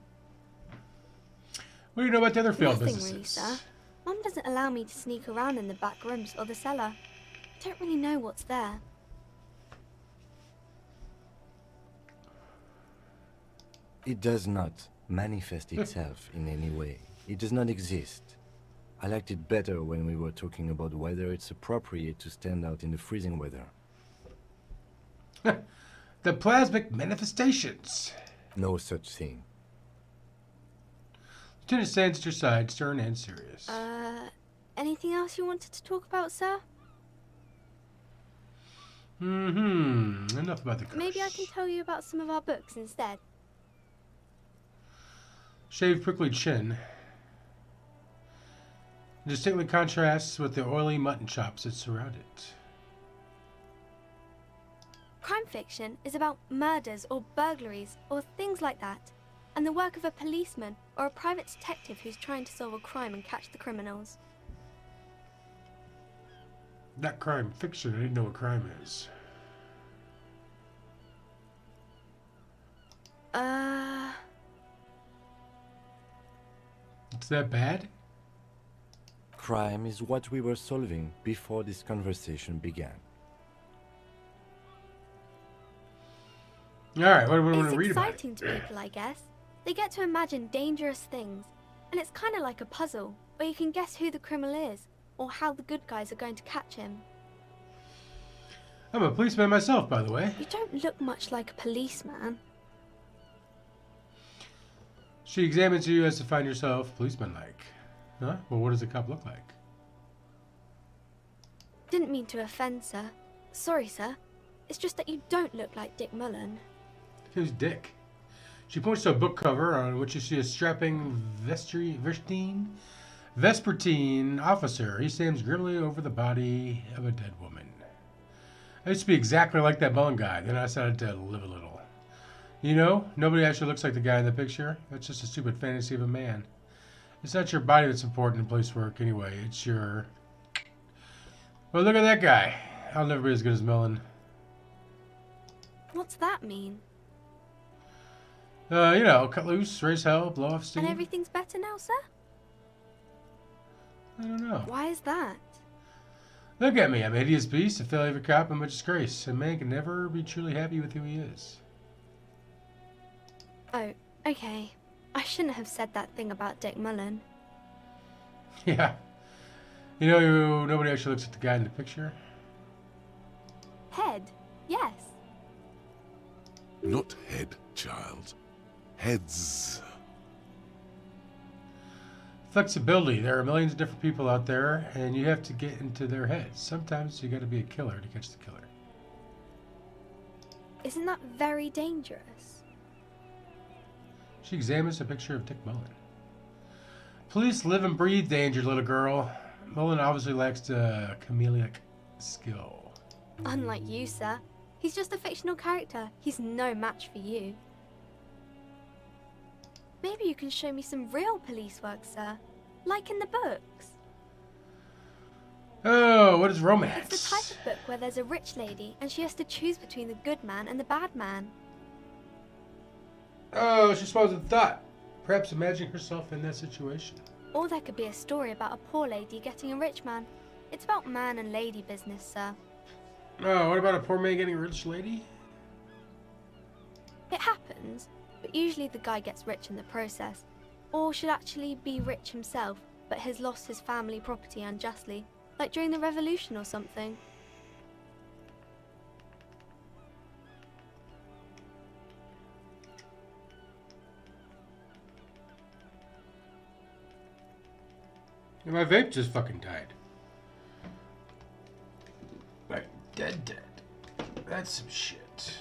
What do you know about the other failed Nothing businesses? really, sir. Mum doesn't allow me to sneak around in the back rooms or the cellar. I don't really know what's there. It does not manifest itself in any way. It does not exist. I liked it better when we were talking about whether it's appropriate to stand out in the freezing weather. The plasmic manifestations. No such thing. Lieutenant stands at your side, stern and serious. Anything else you wanted to talk about, sir? Enough about the curse. Maybe I can tell you about some of our books instead. Shaved, prickly chin distinctly contrasts with the oily mutton chops that surround it. Crime fiction is about murders or burglaries or things like that, and the work of a policeman or a private detective who's trying to solve a crime and catch the criminals. Not crime fiction. I didn't know what crime is. It's that bad? Crime is what we were solving before this conversation began. Alright, what do we want It's to read about? exciting to people, I guess. They get to imagine dangerous things, and it's kind of like a puzzle, where you can guess who the criminal is, or how the good guys are going to catch him. I'm a policeman myself, by the way. You don't look much like a policeman. She examines you as to find yourself policeman-like. Huh? Well, what does a cop look like? Didn't mean to offend, sir. Sorry, sir. It's just that you don't look like Dick Mullen. Who's Dick? She points to a book cover on which you see a strapping Vespertine officer. He stands grimly over the body of a dead woman. I used to be exactly like that Mullen guy. Then I decided to live a little. You know, nobody actually looks like the guy in the picture. That's just a stupid fantasy of a man. It's not your body that's important in police work anyway. It's your... Well, look at that guy. I'll never be as good as Mullen. What's that mean? You know, cut loose, raise hell, blow off steam. And everything's better now, sir? I don't know. Why is that? Look at me. I'm a hideous beast, a failure cop, I'm a disgrace. A man can never be truly happy with who he is. Oh, okay. I shouldn't have said that thing about Dick Mullen. Yeah. You know, nobody actually looks at the guy in the picture. Head? Yes. Not head, child. Heads. Flexibility. There are millions of different people out there, and you have to get into their heads. Sometimes you got to be a killer to catch the killer. Isn't that very dangerous? She examines a picture of Dick Mullen. Police live and breathe danger, little girl. Mullen obviously lacks the chameleonic skill. Unlike you, sir. He's just a fictional character. He's no match for you. Maybe you can show me some real police work, sir. Like in the books. Oh, what is romance? It's the type of book where there's a rich lady and she has to choose between the good man and the bad man. Oh, she swallows a thought. Perhaps imagining herself in that situation. Or there could be a story about a poor lady getting a rich man. It's about man and lady business, sir. Oh, what about a poor man getting a rich lady? It happens, but usually the guy gets rich in the process. Or should actually be rich himself, but has lost his family property unjustly, like during the revolution or something. And my vape just fucking died. Like, dead. That's some shit.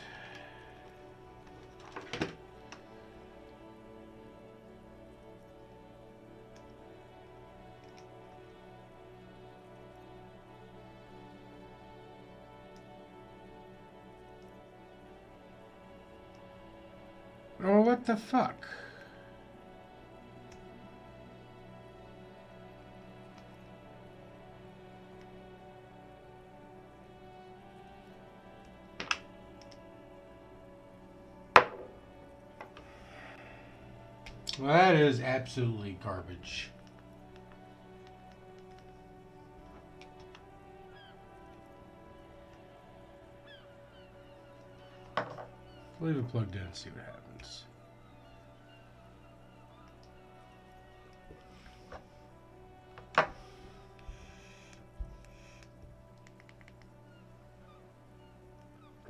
Oh, what the fuck? Well, that is absolutely garbage. Leave it plugged in and see what happens.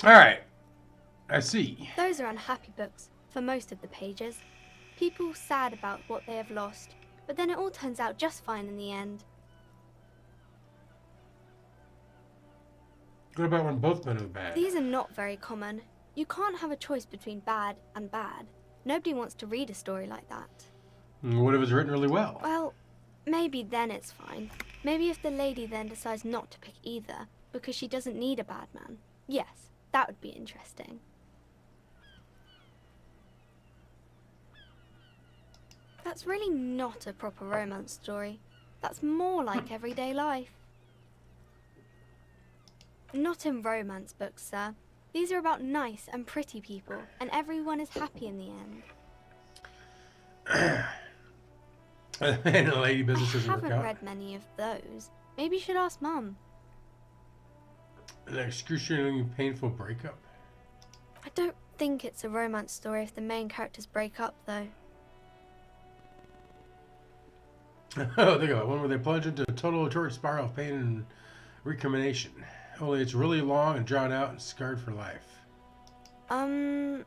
All right. I see. Those are unhappy books for most of the pages. People sad about what they have lost, but then it all turns out just fine in the end. What about when both men are bad? These are not very common. You can't have a choice between bad and bad. Nobody wants to read a story like that. What if it's written really well? Well, maybe then it's fine. Maybe if the lady then decides not to pick either because she doesn't need a bad man. Yes, that would be interesting. That's really not a proper romance story. That's more like everyday life. Not in romance books, sir. These are about nice and pretty people, and everyone is happy in the end. And the lady business doesn't I work haven't out. read many of those. Maybe you should ask Mum. An excruciatingly painful breakup. I don't think it's a romance story if the main characters break up, though. Oh, think of it. One where they plunge into a total torrid spiral of pain and recrimination. Only it's really long and drawn out and scarred for life. No,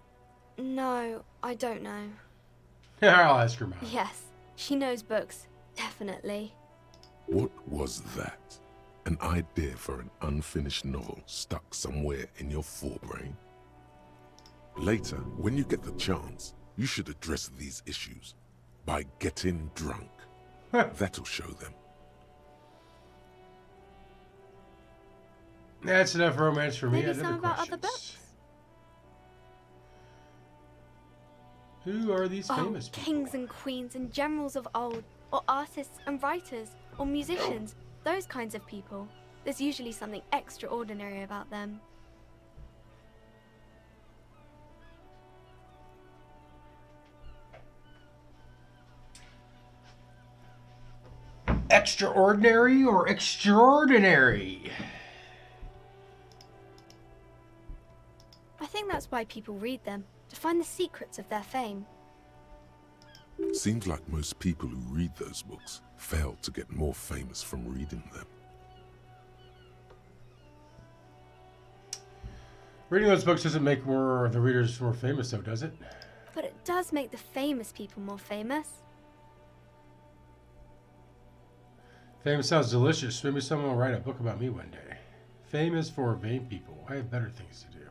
I don't know. I'll ask her, Mom. Yes, she knows books, definitely. What was that? An idea for an unfinished novel stuck somewhere in your forebrain? Later, when you get the chance, you should address these issues by getting drunk. That'll show them. That's enough romance for me. I Maybe have some other about questions. other books. Who are these Oh, famous people? kings and queens and generals of old, or artists and writers, or musicians, those kinds of people. There's usually something extraordinary about them. Extraordinary or extraordinary? I think that's why people read them, to find the secrets of their fame. Seems like most people who read those books fail to get more famous from reading them. Reading those books doesn't make the readers more famous, though, does it? But it does make the famous people more famous. Fame sounds delicious. Maybe someone will write a book about me one day. Fame is for vain people. I have better things to do.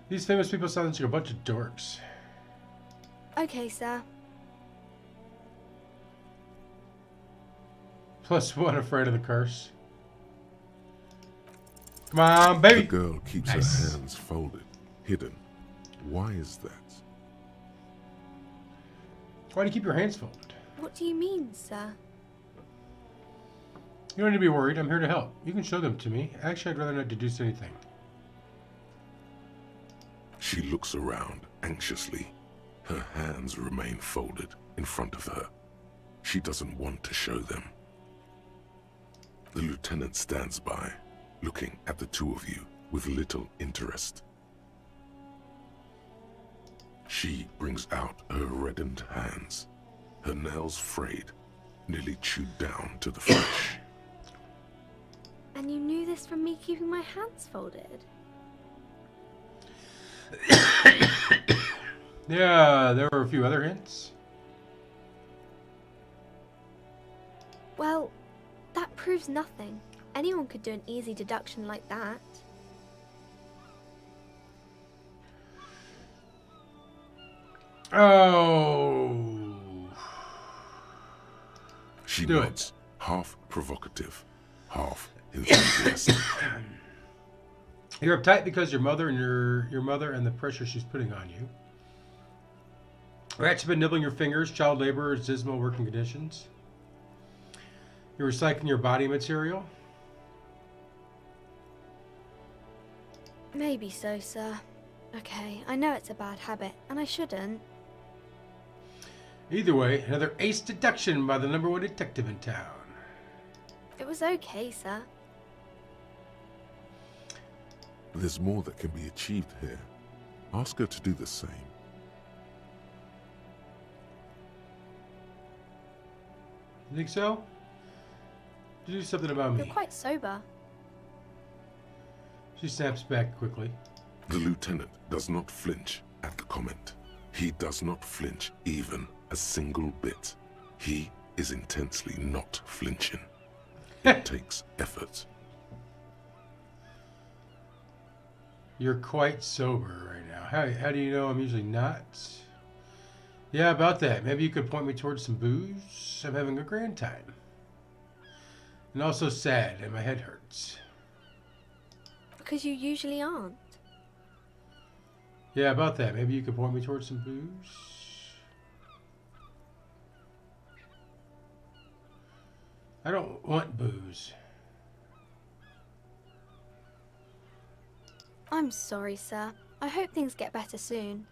These famous people sound like a bunch of dorks. Okay, sir. Plus one afraid of the curse. Come on, baby. The girl keeps Nice. her hands folded, hidden. Why is that? Why do you keep your hands folded? What do you mean, sir? You don't need to be worried. I'm here to help. You can show them to me. Actually, I'd rather not deduce anything. She looks around anxiously. Her hands remain folded in front of her. She doesn't want to show them. The lieutenant stands by, looking at the two of you with little interest. She brings out her reddened hands, her nails frayed, nearly chewed down to the flesh. And you knew this from me keeping my hands folded? Yeah, there were a few other hints. Well, that proves nothing. Anyone could do an easy deduction like that. Oh. She Do it. nods, half provocative, half enthusiastic. You're uptight because your mother and the pressure she's putting on you. Rats have been nibbling your fingers, child labor, dismal working conditions. You're recycling your body material. Maybe so, sir. Okay, I know it's a bad habit, and I shouldn't. Either way, another ace deduction by the #1 detective in town. It was okay, sir. There's more that can be achieved here. Ask her to do the same. You think so? Do something about You're me. quite sober. She snaps back quickly. The lieutenant does not flinch at the comment. He does not flinch even a single bit. He is intensely not flinching. It takes effort. You're quite sober right now. How do you know I'm usually not? Yeah, about that. Maybe you could point me towards some booze? I'm having a grand time. And also sad, and my head hurts. Because you usually aren't. Yeah, about that. Maybe you could point me towards some booze? I don't want booze. I'm sorry, sir. I hope things get better soon.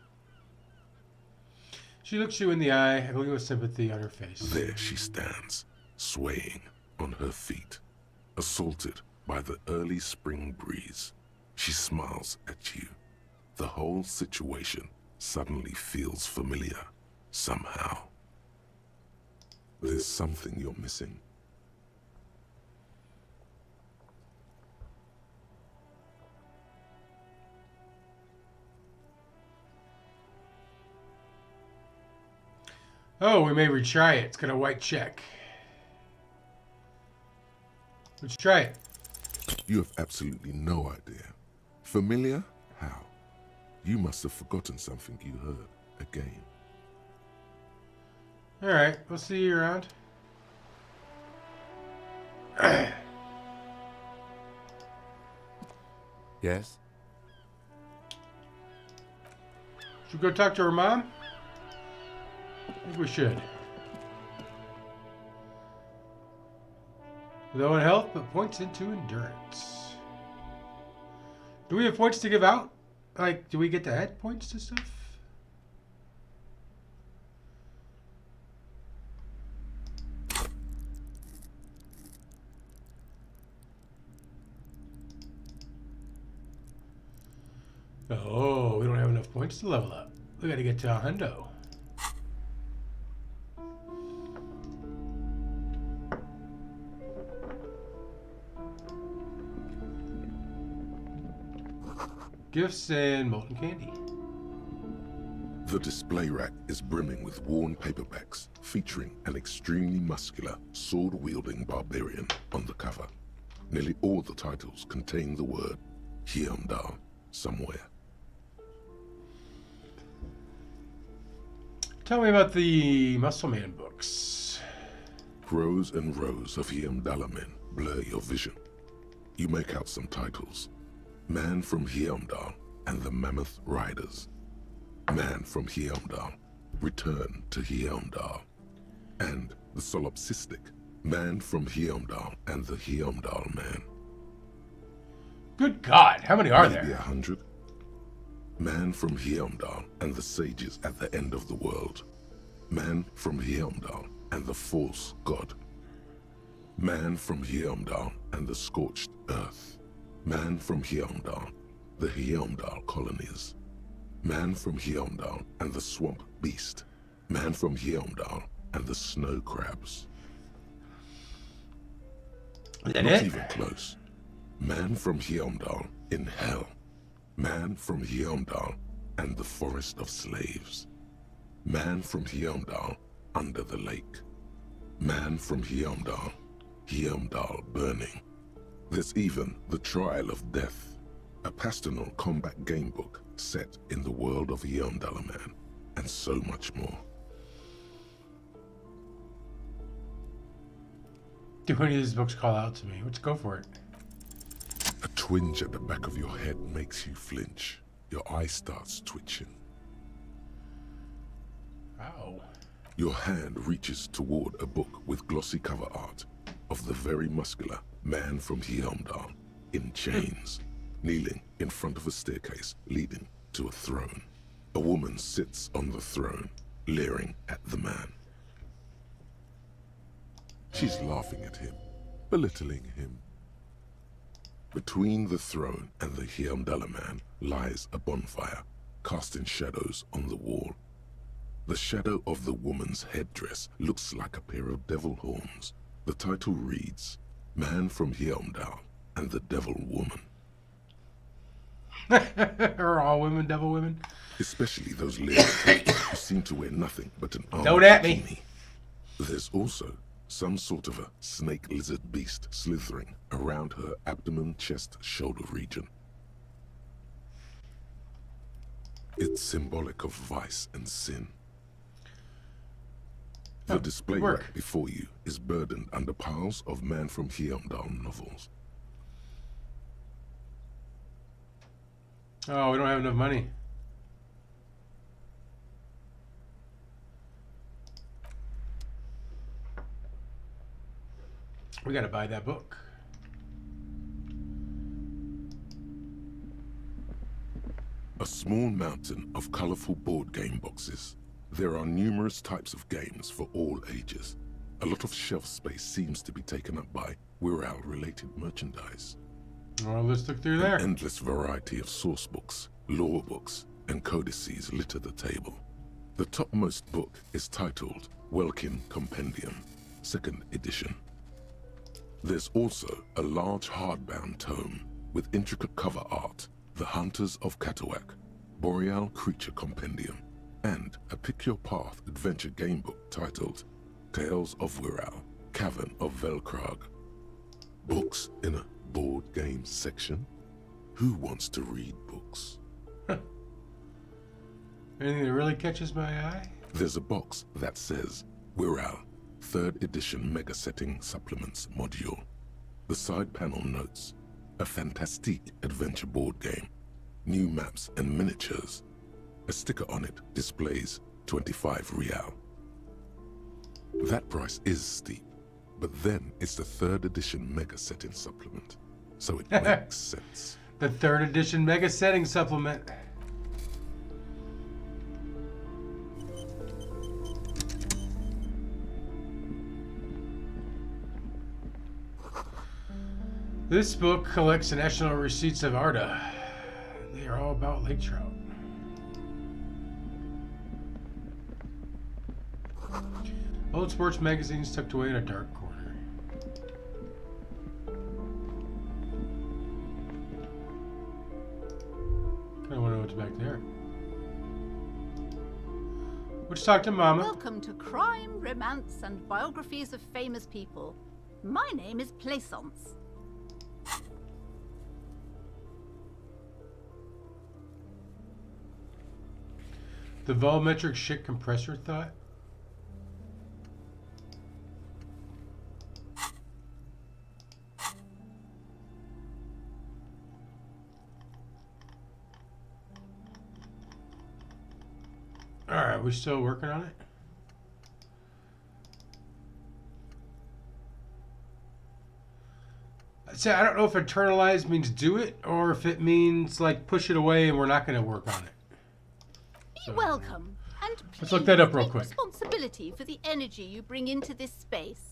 She looks you in the eye, a gleam of sympathy on her face. There she stands, swaying on her feet, assaulted by the early spring breeze. She smiles at you. The whole situation suddenly feels familiar, somehow. There's something you're missing. Oh, we may retry it. It's got a white check. Let's try it. You have absolutely no idea. Familiar? How? You must have forgotten something you heard again. Alright, we'll see you around. Yes? Should we go talk to her mom? I think we should. Low in health, but points into endurance. Do we have points to give out? Like, do we get to add points to stuff? Oh, we don't have enough points to level up. We gotta get to a hundo. Gifts and molten candy. The display rack is brimming with worn paperbacks featuring an extremely muscular, sword-wielding barbarian on the cover. Nearly all the titles contain the word Hyundai somewhere. Tell me about the Muscle Man books. Rows and rows of Hyundai men blur your vision. You make out some titles. Man from Hyundai and the Mammoth Riders. Man from Hyundai, Return to Hyundai. And the solipsistic Man from Hyundai and the Hyundai Man. Good God, how many are Maybe there? 100. Man from Hyundai and the sages at the end of the world. Man from Hyundai and the false god. Man from Hyundai and the scorched earth. Man from Hyundai, the Hyundai colonies. Man from Hyundai and the swamp beast. Man from Hyundai and the snow crabs. Is that Not it? even close. Man from Hyundai in hell. Man from Hyundai and the forest of slaves. Man from Hyundai under the lake. Man from Hyundai, Hyundai burning. There's even the Trial of Death, a pastoral combat game book set in the world of Hyundai Man, and so much more. Do any of these books call out to me? Let's go for it. A twinge at the back of your head makes you flinch. Your eye starts twitching. Ow. Your hand reaches toward a book with glossy cover art of the very muscular Man from Hyundai in chains, kneeling in front of a staircase leading to a throne. A woman sits on the throne, leering at the man. She's laughing at him, belittling him. Between the throne and the Hyundala man lies a bonfire, casting shadows on the wall. The shadow of the woman's headdress looks like a pair of devil horns. The title reads, Man from Hyundala and the Devil Woman. Are all women devil women? Especially those lady types who seem to wear nothing but an armored Don't at me. bikini. There's also some sort of a snake lizard beast slithering around her abdomen, chest, shoulder region. It's symbolic of vice and sin. The display work. rack before you is burdened under piles of Man from Hyundala novels. Oh, we don't have enough money. We gotta buy that book. A small mountain of colorful board game boxes. There are numerous types of games for all ages. A lot of shelf space seems to be taken up by Wirral-related merchandise. Well, let's look through there. An endless variety of source books, lore books, and codices litter the table. The topmost book is titled Welkin Compendium, 2nd edition. There's also a large hardbound tome with intricate cover art, The Hunters of Katawak, Boreal Creature Compendium, and a Pick Your Path adventure game book titled Tales of Wirral, Cavern of Velkrag. Books in a board game section? Who wants to read books? Anything that really catches my eye? There's a box that says Wirral, 3rd edition Mega Setting Supplements Module. The side panel notes, a fantastique adventure board game, new maps and miniatures. A sticker on it displays 25 real. That price is steep, but then it's the 3rd edition Mega Setting Supplement, so it makes sense. The 3rd edition Mega Setting Supplement. This book collects the national receipts of Arda. They are all about lake trout. Old sports magazines tucked away in a dark corner. I want to know what's back there. Let's talk to Mama. Welcome to Crime, Romance, and Biographies of Famous People. My name is Plaisance. The volumetric shit compressor thought? Alright, we still working on it? See, I don't know if internalize means do it or if it means like push it away and we're not going to work on it. Be welcome, and please Let's look that up real take quick. responsibility for the energy you bring into this space.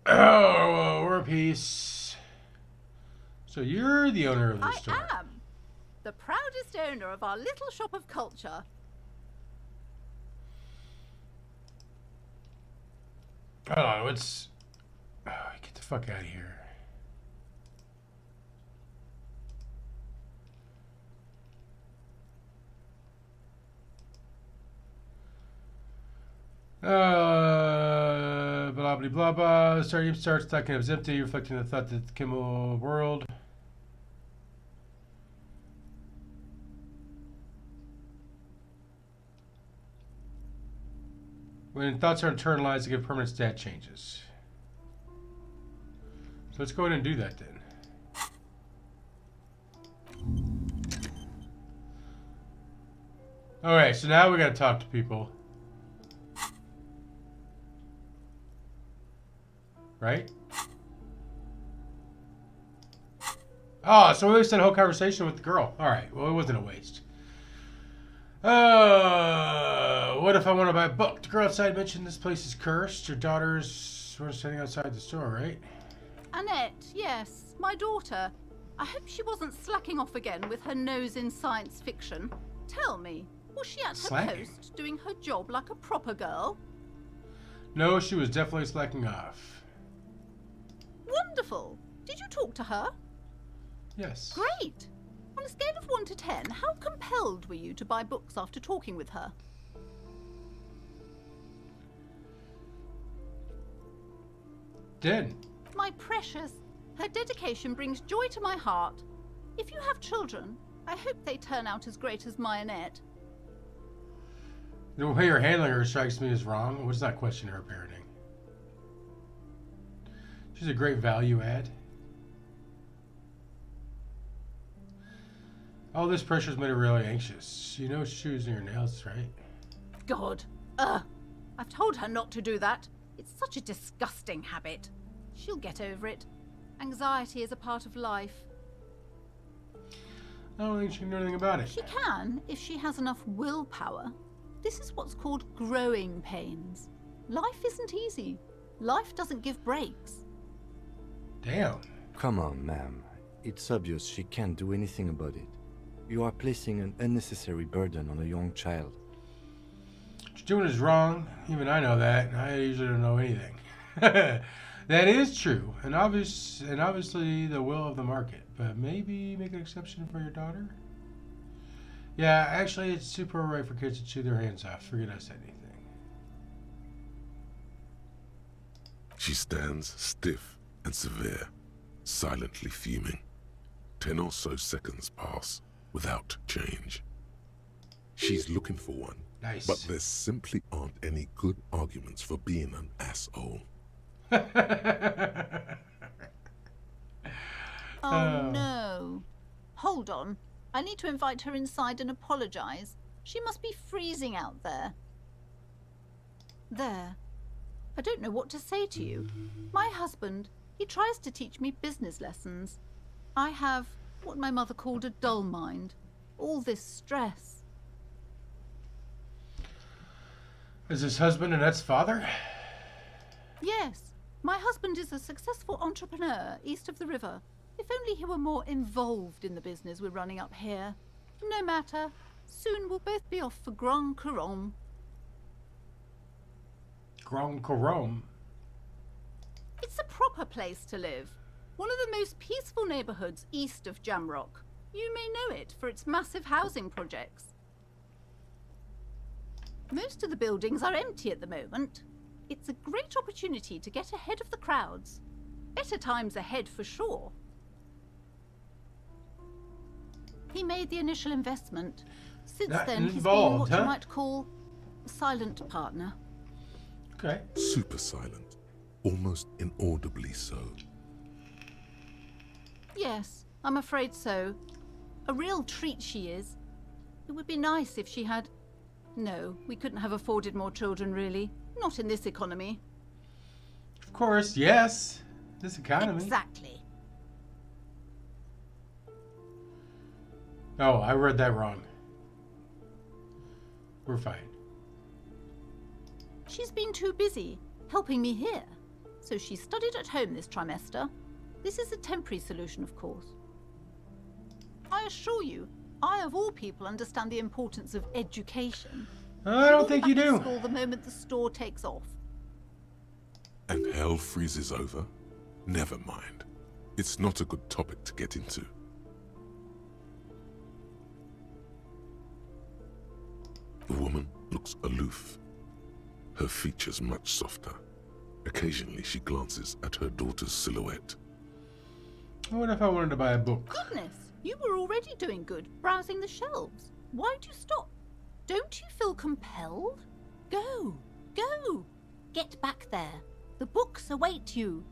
Oh, we're a piece. So you're the owner of the store. I am the proudest owner of our little shop of culture. Hold on, what's... Oh, get the fuck out of here. Blah blah blah blah. The stadium starts talking of empty, reflecting the thought that the Kimmel world. When thoughts are internalized, they give permanent stat changes. So let's go ahead and do that then. Alright, so now we gotta talk to people. Right? Oh, so we wasted a whole conversation with the girl. Alright, well, it wasn't a waste. What if I want to buy a book? The girl outside mentioned this place is cursed. Your daughter's standing outside the store, right? Annette, yes, my daughter. I hope she wasn't slacking off again with her nose in science fiction. Tell me, was she at her Slacking? post doing her job like a proper girl? No, she was definitely slacking off. Wonderful. Did you talk to her? Yes. Great. On a scale of 1 to 10, how compelled were you to buy books after talking with her? 10. My precious, her dedication brings joy to my heart. If you have children, I hope they turn out as great as my Annette. The way you're handling her strikes me as wrong. Let's not question her parenting. She's a great value add. All this pressure's made her really anxious. You know she's choosing her nails, right? God. I've told her not to do that. It's such a disgusting habit. She'll get over it. Anxiety is a part of life. I don't think she can do anything about it. She can, if she has enough willpower. This is what's called growing pains. Life isn't easy. Life doesn't give breaks. Damn. Come on, ma'am. It's obvious she can't do anything about it. You are placing an unnecessary burden on a young child. What you're doing is wrong. Even I know that. I usually don't know anything. That is true, and obviously the will of the market. But maybe make an exception for your daughter? Yeah, actually, it's super alright for kids to chew their hands off. Forget I said anything. She stands stiff and severe, silently fuming. 10 or so seconds pass without change. She's looking for one, Nice. but there simply aren't any good arguments for being an asshole. Oh no. Hold on. I need to invite her inside and apologize. She must be freezing out there. There. I don't know what to say to you. My husband, he tries to teach me business lessons. I have what my mother called a dull mind. All this stress. Is his husband Annette's father? Yes. My husband is a successful entrepreneur east of the river. If only he were more involved in the business we're running up here. No matter. Soon we'll both be off for Grand Couronne. Grand Couronne. It's a proper place to live. One of the most peaceful neighborhoods east of Jamrock. You may know it for its massive housing projects. Most of the buildings are empty at the moment. It's a great opportunity to get ahead of the crowds. Better times ahead for sure. He made the initial investment. Since That then, he's been involved, what huh? you might call a silent partner. Okay. Super silent, almost inaudibly so. Yes, I'm afraid so. A real treat she is. It would be nice if she had... No, we couldn't have afforded more children, really. Not in this economy. Of course, yes. This economy. Exactly. Oh, I read that wrong. We're fine. She's been too busy helping me here. So she studied at home this trimester. This is a temporary solution, of course. I assure you, I of all people understand the importance of education. I don't think you Back at do. school the moment the store takes off. And hell freezes over? Never mind. It's not a good topic to get into. The woman looks aloof, her features much softer. Occasionally she glances at her daughter's silhouette. What if I wanted to buy a book? Goodness, you were already doing good, browsing the shelves. Why'd you stop? Don't you feel compelled? Go, go. Get back there. The books await you.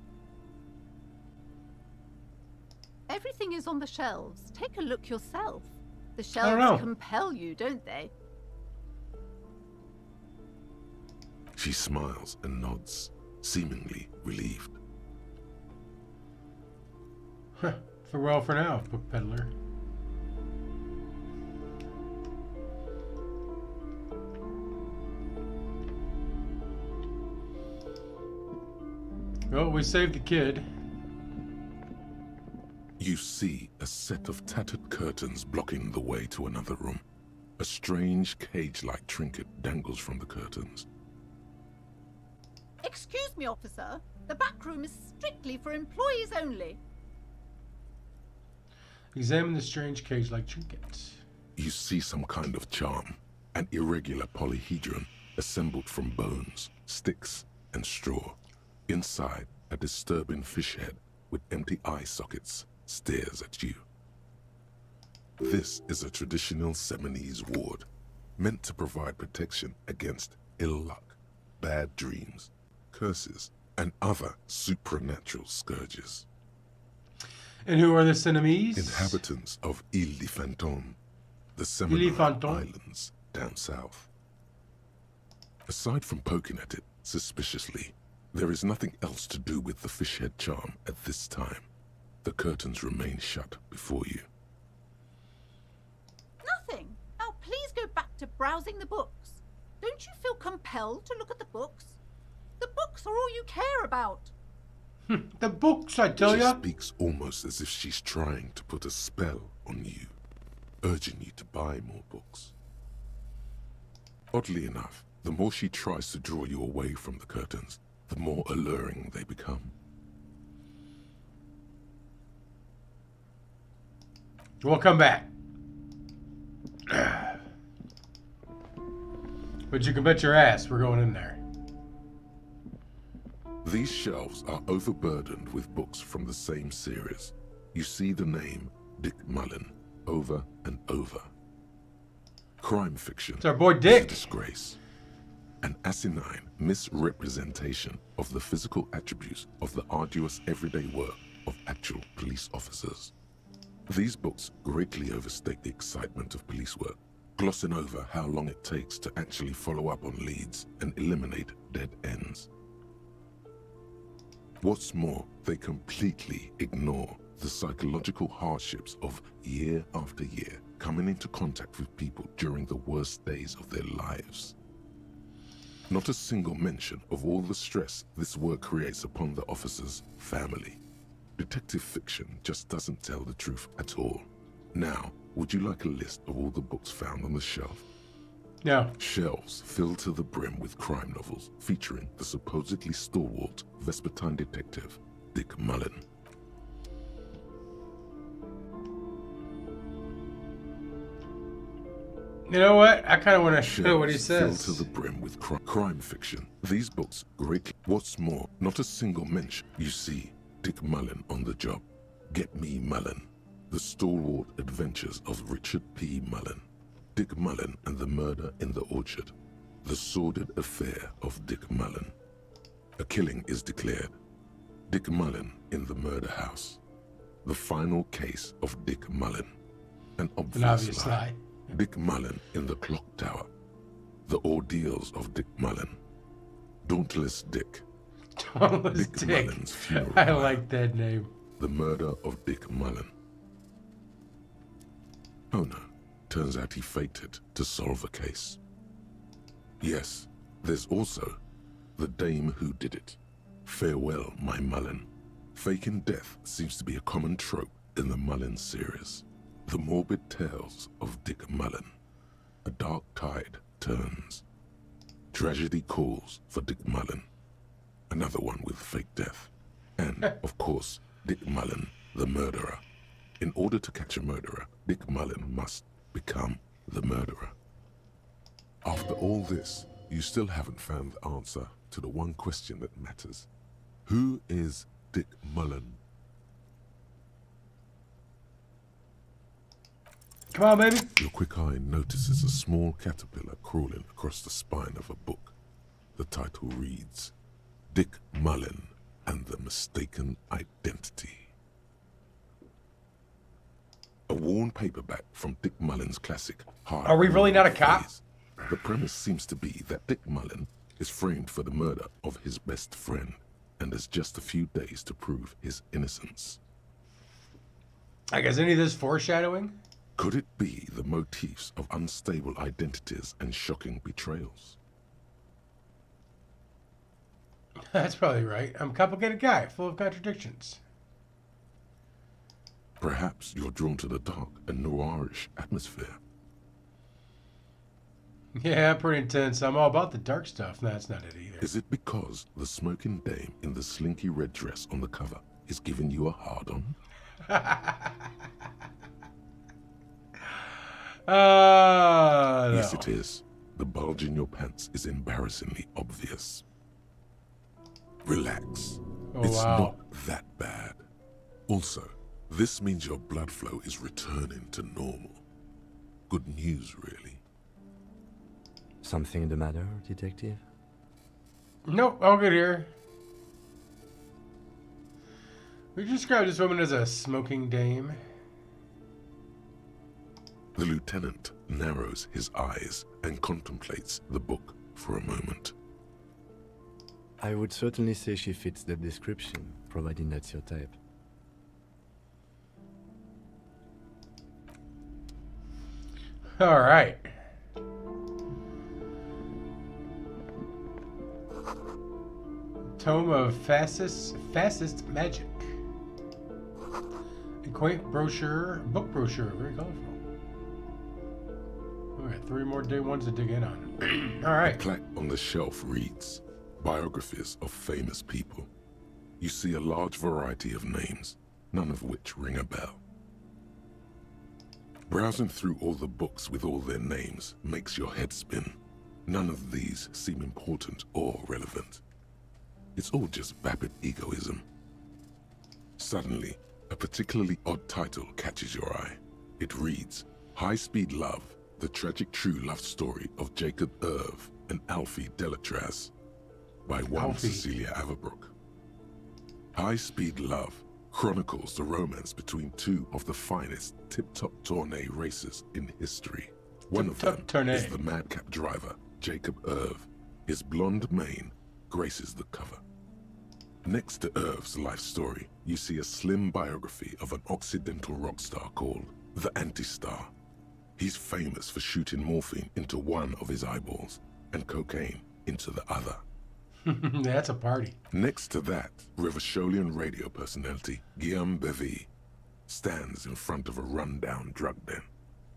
Everything is on the shelves. Take a look yourself. The don't know. shelves compel you, don't they? She smiles and nods, seemingly relieved. Farewell for now, book peddler. Well, we saved the kid. You see a set of tattered curtains blocking the way to another room. A strange cage-like trinket dangles from the curtains. Excuse me, officer. The back room is strictly for employees only. Examine the strange cage-like trinket. You see some kind of charm, an irregular polyhedron assembled from bones, sticks, and straw. Inside, a disturbing fish head with empty eye sockets stares at you. This is a traditional Seminese ward, meant to provide protection against ill luck, bad dreams, curses, and other supernatural scourges. And who are the Seminese? Inhabitants of Elysium, the Seminole Islands down south. Aside from poking at it suspiciously, there is nothing else to do with the fish head charm at this time. The curtains remain shut before you. Nothing. Now please go back to browsing the books. Don't you feel compelled to look at the books? The books are all you care about. The books, I tell She ya. speaks almost as if she's trying to put a spell on you, urging you to buy more books. Oddly enough, the more she tries to draw you away from the curtains, the more alluring they become. We'll come back. But you can bet your ass we're going in there. These shelves are overburdened with books from the same series. You see the name Dick Mullen over and over. Crime fiction It's our boy is a Dick. disgrace. An asinine misrepresentation of the physical attributes of the arduous everyday work of actual police officers. These books greatly overstate the excitement of police work, glossing over how long it takes to actually follow up on leads and eliminate dead ends. What's more, they completely ignore the psychological hardships of year after year coming into contact with people during the worst days of their lives. Not a single mention of all the stress this work creates upon the officer's family. Detective fiction just doesn't tell the truth at all. Now, would you like a list of all the books found on the shelf? No. Shelves filled to the brim with crime novels featuring the supposedly stalwart Vespertine detective, Dick Mullen. You know what? I kind of want to know what he Shelves says. filled to the brim with crime fiction. These books greatly... What's more, not a single mention. You see Dick Mullen on the job. Get Me Mullen. The stalwart adventures of Richard P. Mullen. Dick Mullen and the murder in the orchard. The sordid affair of Dick Mullen. A killing is declared. Dick Mullen in the murder house. The final case of Dick Mullen. An obvious lie. Dick Mullen in the clock tower. The ordeals of Dick Mullen. Dauntless Dick. Dauntless Dick Dick. Mullen's funeral. I like that name. The murder of Dick Mullen. Oh no, turns out he fated to solve a case. Yes, there's also the dame who did it. Farewell, my Mullen. Faking death seems to be a common trope in the Mullen series. The morbid tales of Dick Mullen. A dark tide turns. Tragedy calls for Dick Mullen. Another one with fake death. And, of course, Dick Mullen, the murderer. In order to catch a murderer, Dick Mullen must become the murderer. After all this, you still haven't found the answer to the one question that matters. Who is Dick Mullen? Come on, baby. Your quick eye notices a small caterpillar crawling across the spine of a book. The title reads, Dick Mullen and the Mistaken Identity. A worn paperback from Dick Mullen's classic Hard Are we really not a cop? Phase. The premise seems to be that Dick Mullen is framed for the murder of his best friend and has just a few days to prove his innocence. I guess any of this foreshadowing? Could it be the motifs of unstable identities and shocking betrayals? That's probably right. I'm a complicated guy, full of contradictions. Perhaps you're drawn to the dark and noirish atmosphere. Yeah, pretty intense. I'm all about the dark stuff. That's not it either. Is it because the smoking dame in the slinky red dress on the cover is giving you a hard-on? No. Yes, it is. The bulge in your pants is embarrassingly obvious. Relax. Oh, It's wow. not that bad. Also, this means your blood flow is returning to normal. Good news, really. Something the matter, detective? Nope, all good here. We describe this woman as a smoking dame. The lieutenant narrows his eyes and contemplates the book for a moment. I would certainly say she fits the description, providing that's your type. All right. Tome of Fascist Magic. A quaint brochure, book brochure, very colorful. All right, 3 more day ones to dig in on. All right. The plaque on the shelf reads, Biographies of Famous People. You see a large variety of names, none of which ring a bell. Browsing through all the books with all their names makes your head spin. None of these seem important or relevant. It's all just vapid egoism. Suddenly, a particularly odd title catches your eye. It reads, High Speed Love, the tragic true love story of Jacob Irv and Alfie Delatraz, by one Alfie. Cecilia Averbrook. High Speed Love chronicles the romance between two of the finest tip-top tourney racers in history. One of them Tip-top tourney. is the madcap driver, Jacob Irv. His blonde mane graces the cover. Next to Irv's life story, you see a slim biography of an Occidental rock star called the Anti-Star. He's famous for shooting morphine into one of his eyeballs and cocaine into the other. That's a party. Next to that, Rivasholian radio personality Guillaume Bevy stands in front of a rundown drug den.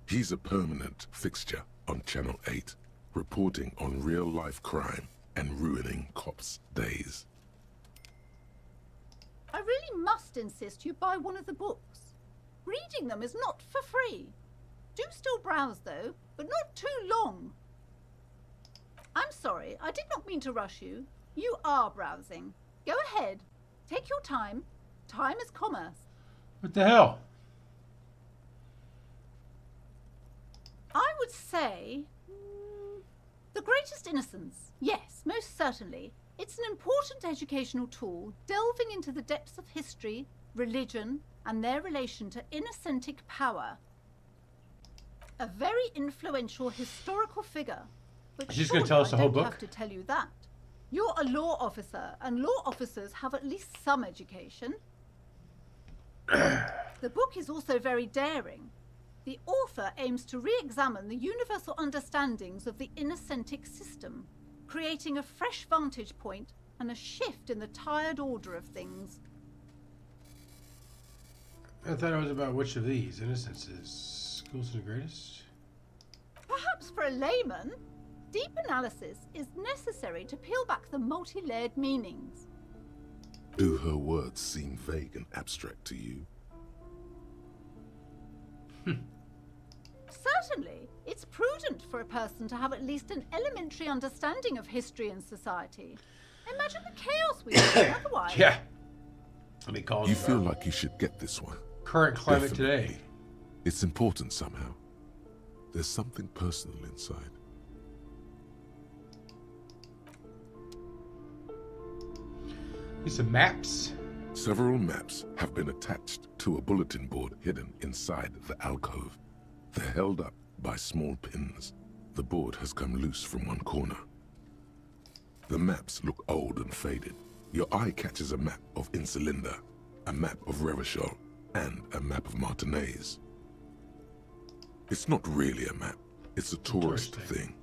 He's a permanent fixture on Channel 8, reporting on real-life crime and ruining cops' days. I really must insist you buy one of the books. Reading them is not for free. Do still browse, though, but not too long. I'm sorry, I did not mean to rush you. You are browsing. Go ahead. Take your time. Time is commerce. What the hell? I would say... The Greatest Innocence. Yes, most certainly. It's an important educational tool, delving into the depths of history, religion, and their relation to innocentic power. A very influential historical figure. But She's gonna surely tell us the I whole don't book? have to tell you that. You're a law officer, and law officers have at least some education. The book is also very daring. The author aims to re-examine the universal understandings of the innocentic system, creating a fresh vantage point and a shift in the tired order of things. I thought it was about which of these. Innocence is Schools of the Greatest? Perhaps for a layman, deep analysis is necessary to peel back the multi-layered meanings. Do her words seem vague and abstract to you? Certainly, it's prudent for a person to have at least an elementary understanding of history and society. Imagine the chaos we live in otherwise. Yeah. Let me call You feel like you should get this one. current climate Definitely. today. It's important somehow. There's something personal inside. These some maps. Several maps have been attached to a bulletin board hidden inside the alcove. They're held up by small pins. The board has come loose from one corner. The maps look old and faded. Your eye catches a map of Insulinda, a map of Revachol, and a map of Martinez. It's not really a map. It's a tourist thing.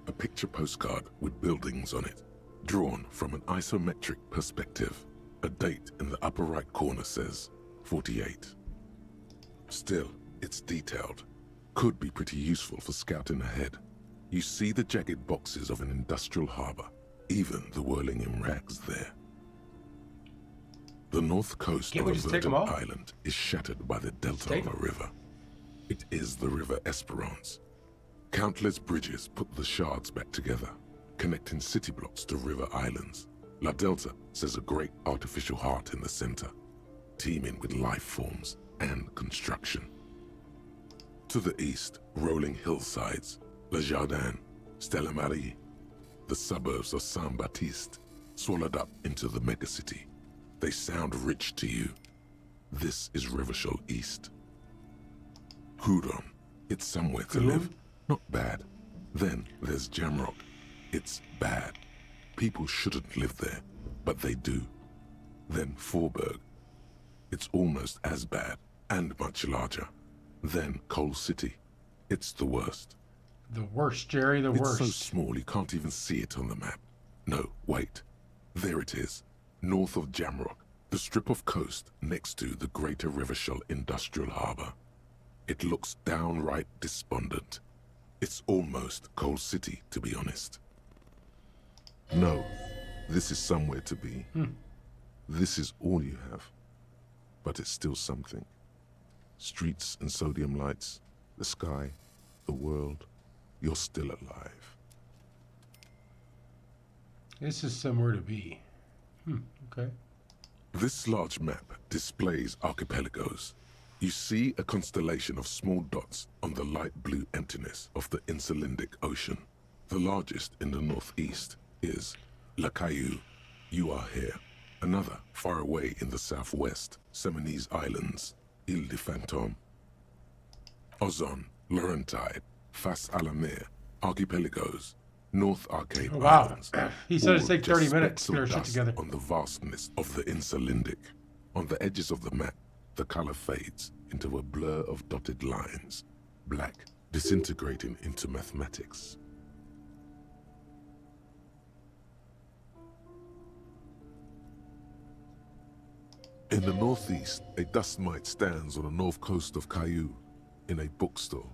A picture postcard with buildings on it, drawn from an isometric perspective. A date in the upper right corner says 48. Still, it's detailed. Could be pretty useful for scouting ahead. You see the jagged boxes of an industrial harbor, even the whirling in rags there. The north coast of a verdant island is shattered by the delta of a river. It is the River Esperance. Countless bridges put the shards back together, connecting city blocks to river islands. La Delta says a great artificial heart in the center, teeming with life forms and construction. To the east, rolling hillsides, Le Jardin, Stella Marie, the suburbs of Saint-Baptiste, swallowed up into the megacity. They sound rich to you. This is Revachol East. Coudon, it's somewhere to live. Not bad. Then there's Jamrock. It's bad. People shouldn't live there, but they do. Then Forberg. It's almost as bad, and much larger. Then Coal City. It's the worst. The worst, Jerry, the worst. It's so small you can't even see it on the map. No, wait. There it is. North of Jamrock, the strip of coast next to the Greater Revachol Industrial Harbor. It looks downright despondent. It's almost Coal City, to be honest. No, this is somewhere to be. This is all you have. But it's still something. Streets and sodium lights, the sky, the world. You're still alive. This is somewhere to be. Okay. This large map displays archipelagos. You see a constellation of small dots on the light blue emptiness of the Insulindic Ocean. The largest in the northeast is La Caillou. You are here. Another, far away in the southwest, Seminese Islands, Ile de Fantôme. Ozon, Laurentide, Face à la Mer, Archipelagos, North Arcade Islands. He said it'd take 30 just minutes to specks get our of shit dust together. on the vastness of the Insulindic. On the edges of the map, the color fades into a blur of dotted lines, black, disintegrating into mathematics. In the northeast, a dust mite stands on the north coast of Caillou, in a bookstore.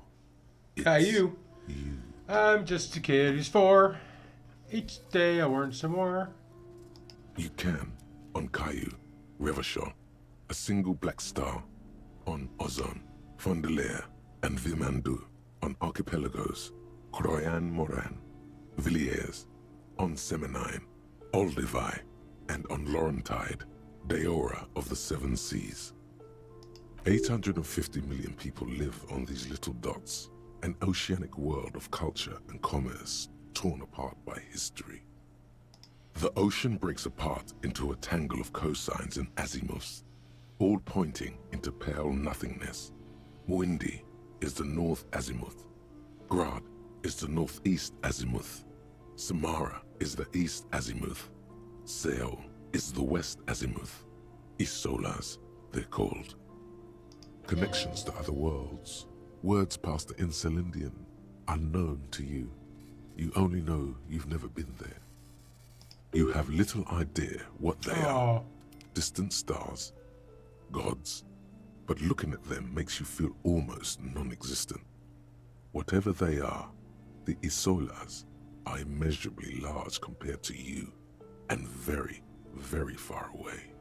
It's Caillou. you. I'm just a kid who's 4. Each day I learn some more. You can, on Caillou, Revachol, a single black star, on Ozon, Fondelaire, and Vilmandu, on Archipelagos, Croyan Moran, Villiers, on Seminine, Olduvai, and on Laurentide, Deora of the Seven Seas. 850 million people live on these little dots, an oceanic world of culture and commerce torn apart by history. The ocean breaks apart into a tangle of cosines and azimuths, all pointing into pale nothingness. Windy is the north azimuth. Grad is the northeast azimuth. Samara is the east azimuth. Seol is the west azimuth. Isolas, they're called. Connections to other worlds, words past the Insulindian, unknown to you. You only know you've never been there. You have little idea what they are. Distant stars, gods, but looking at them makes you feel almost non-existent. Whatever they are, the Isolas are immeasurably large compared to you, and very, very far away.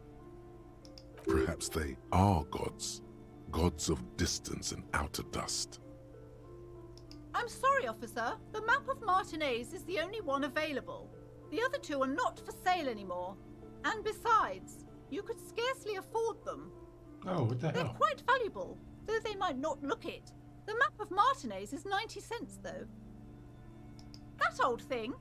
Perhaps they are gods, gods of distance and outer dust. I'm sorry, officer. The map of Martinez is the only one available. The other two are not for sale anymore. And besides, you could scarcely afford them. Oh, what the They're hell? quite valuable, though they might not look it. The map of Martinez is 90 cents, though. That old thing?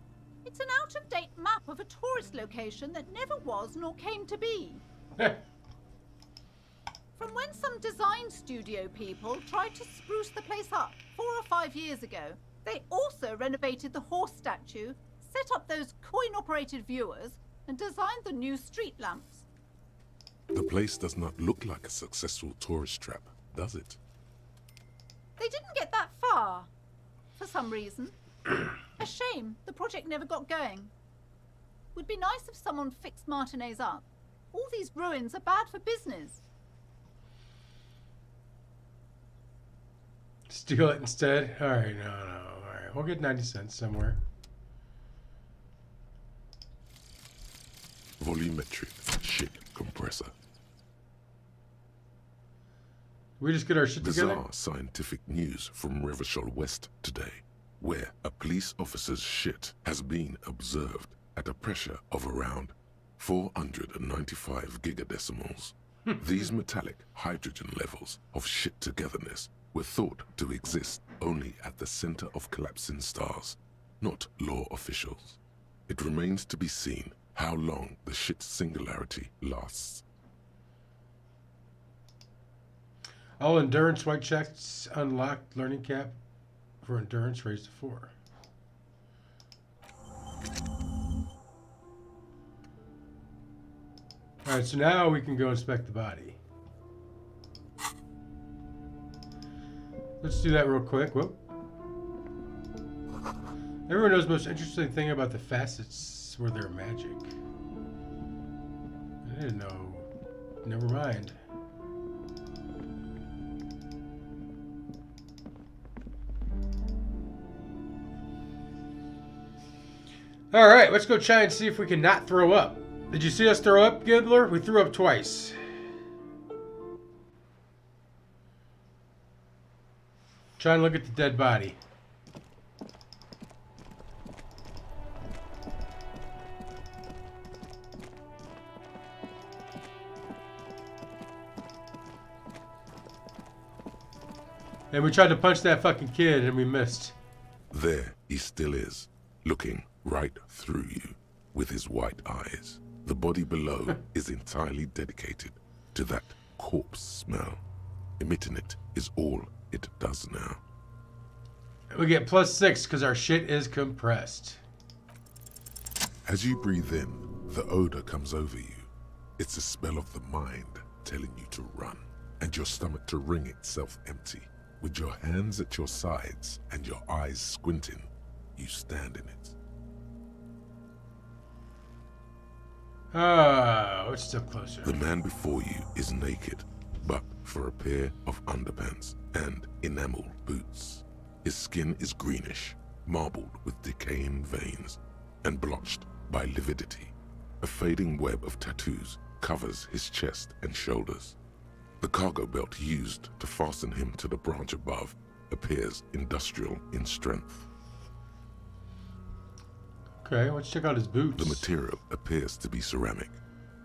It's an out-of-date map of a tourist location that never was nor came to be. From when some design studio people tried to spruce the place up 4 or 5 years ago, they also renovated the horse statue, set up those coin-operated viewers, and designed the new street lamps. The place does not look like a successful tourist trap, does it? They didn't get that far, for some reason. A shame the project never got going. Would be nice if someone fixed Martinez up. All these ruins are bad for business. Steal it instead? Alright, no. Alright, we'll get 90 cents somewhere. Volumetric shit compressor. We just get our shit together? Bizarre scientific news from Revachol West today, where a police officer's shit has been observed at a pressure of around 495 gigadecimals. These metallic hydrogen levels of shit togetherness were thought to exist only at the center of collapsing stars, not law officials. It remains to be seen how long the shit singularity lasts. All endurance white checks unlocked. Learning cap for endurance raised to 4. Alright, so now we can go inspect the body. Let's do that real quick. Whoop. Everyone knows the most interesting thing about the facets were their magic. I didn't know. Never mind. Alright, let's go try and see if we can not throw up. Did you see us throw up, Gibbler? We threw up twice. Try and look at the dead body. And we tried to punch that fucking kid and we missed. There he still is, looking right through you with his white eyes. The body below is entirely dedicated to that corpse smell. Emitting it is all it does now. We get +6 because our shit is compressed. As you breathe in, the odor comes over you. It's a smell of the mind telling you to run, and your stomach to wring itself empty. With your hands at your sides and your eyes squinting, you stand in it. Let's step closer. The man before you is naked, but for a pair of underpants and enameled boots. His skin is greenish, marbled with decaying veins, and blotched by lividity. A fading web of tattoos covers his chest and shoulders. The cargo belt used to fasten him to the branch above appears industrial in strength. Okay, let's check out his boots. The material appears to be ceramic.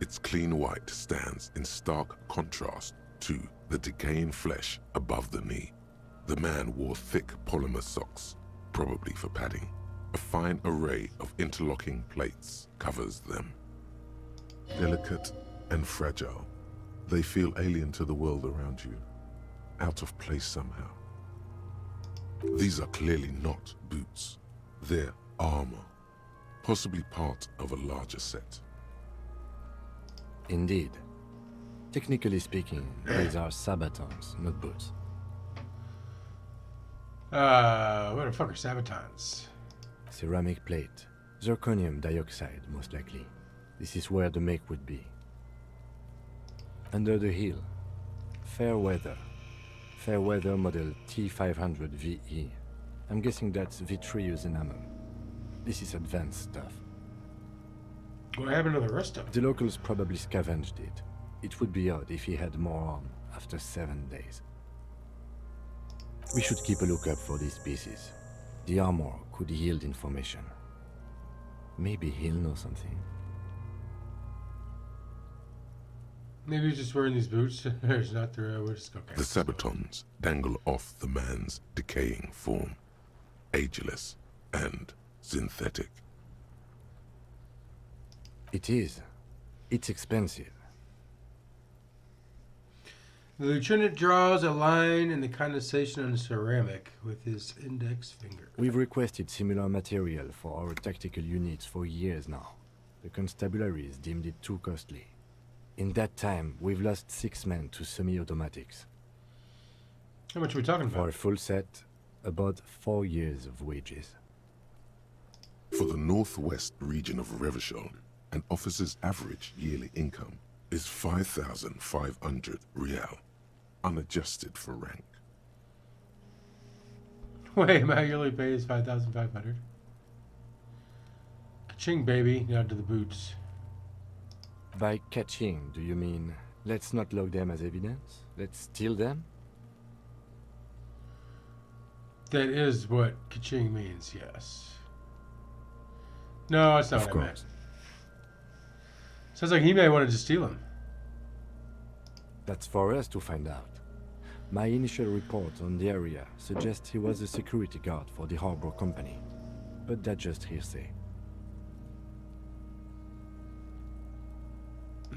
Its clean white stands in stark contrast to the decaying flesh above the knee. The man wore thick polymer socks, probably for padding. A fine array of interlocking plates covers them. Delicate and fragile, they feel alien to the world around you, out of place somehow. These are clearly not boots. They're armor, possibly part of a larger set. Indeed. Technically speaking, these are sabatons, not boots. What the fuck are sabatons? Ceramic plate. Zirconium dioxide, most likely. This is where the make would be. Under the heel. Fair weather. Fair weather model T500 VE. I'm guessing that's vitreous enamel. This is advanced stuff. What happened to the rest of The them? locals probably scavenged it. It would be odd if he had more on after 7 days. We should keep a lookout for these pieces. The armor could yield information. Maybe he'll know something. Maybe he's just wearing these boots. There's not the we'll just go. Okay. The sabatons dangle off the man's decaying form, ageless and synthetic. It is. It's expensive. The lieutenant draws a line in the condensation on the ceramic with his index finger. We've requested similar material for our tactical units for years now. The constabularies deemed it too costly. In that time, we've lost 6 men to semi-automatics. How much are we talking For about? a full set, about 4 years of wages. For the northwest region of Revachol, an officer's average yearly income is 5,500 real, unadjusted for rank. Wait, my yearly pay is 5,500. Ka-ching, baby. Now to the boots. By catching, do you mean let's not log them as evidence? Let's steal them? That is what ka-ching means, yes. No, that's not Of what I meant. course. Sounds like he may have wanted to steal him. That's for us to find out. My initial report on the area suggests he was a security guard for the harbor company. But that's just hearsay.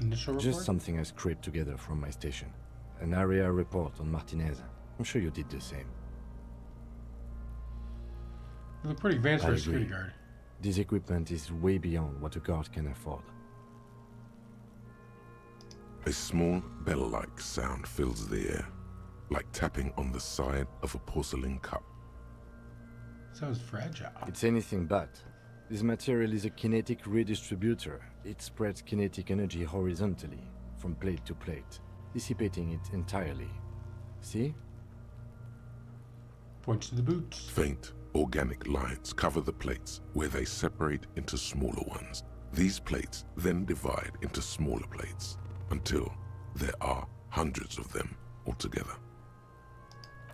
Initial report? Just something I scraped together from my station. An area report on Martinez. I'm sure you did the same. You look pretty advanced for I a security agree. guard. This equipment is way beyond what a guard can afford. A small bell-like sound fills the air, like tapping on the side of a porcelain cup. Sounds fragile. It's anything but. This material is a kinetic redistributor. It spreads kinetic energy horizontally, from plate to plate, dissipating it entirely. See? Points to the boots. Faint, organic lines cover the plates where they separate into smaller ones. These plates then divide into smaller plates until there are hundreds of them altogether.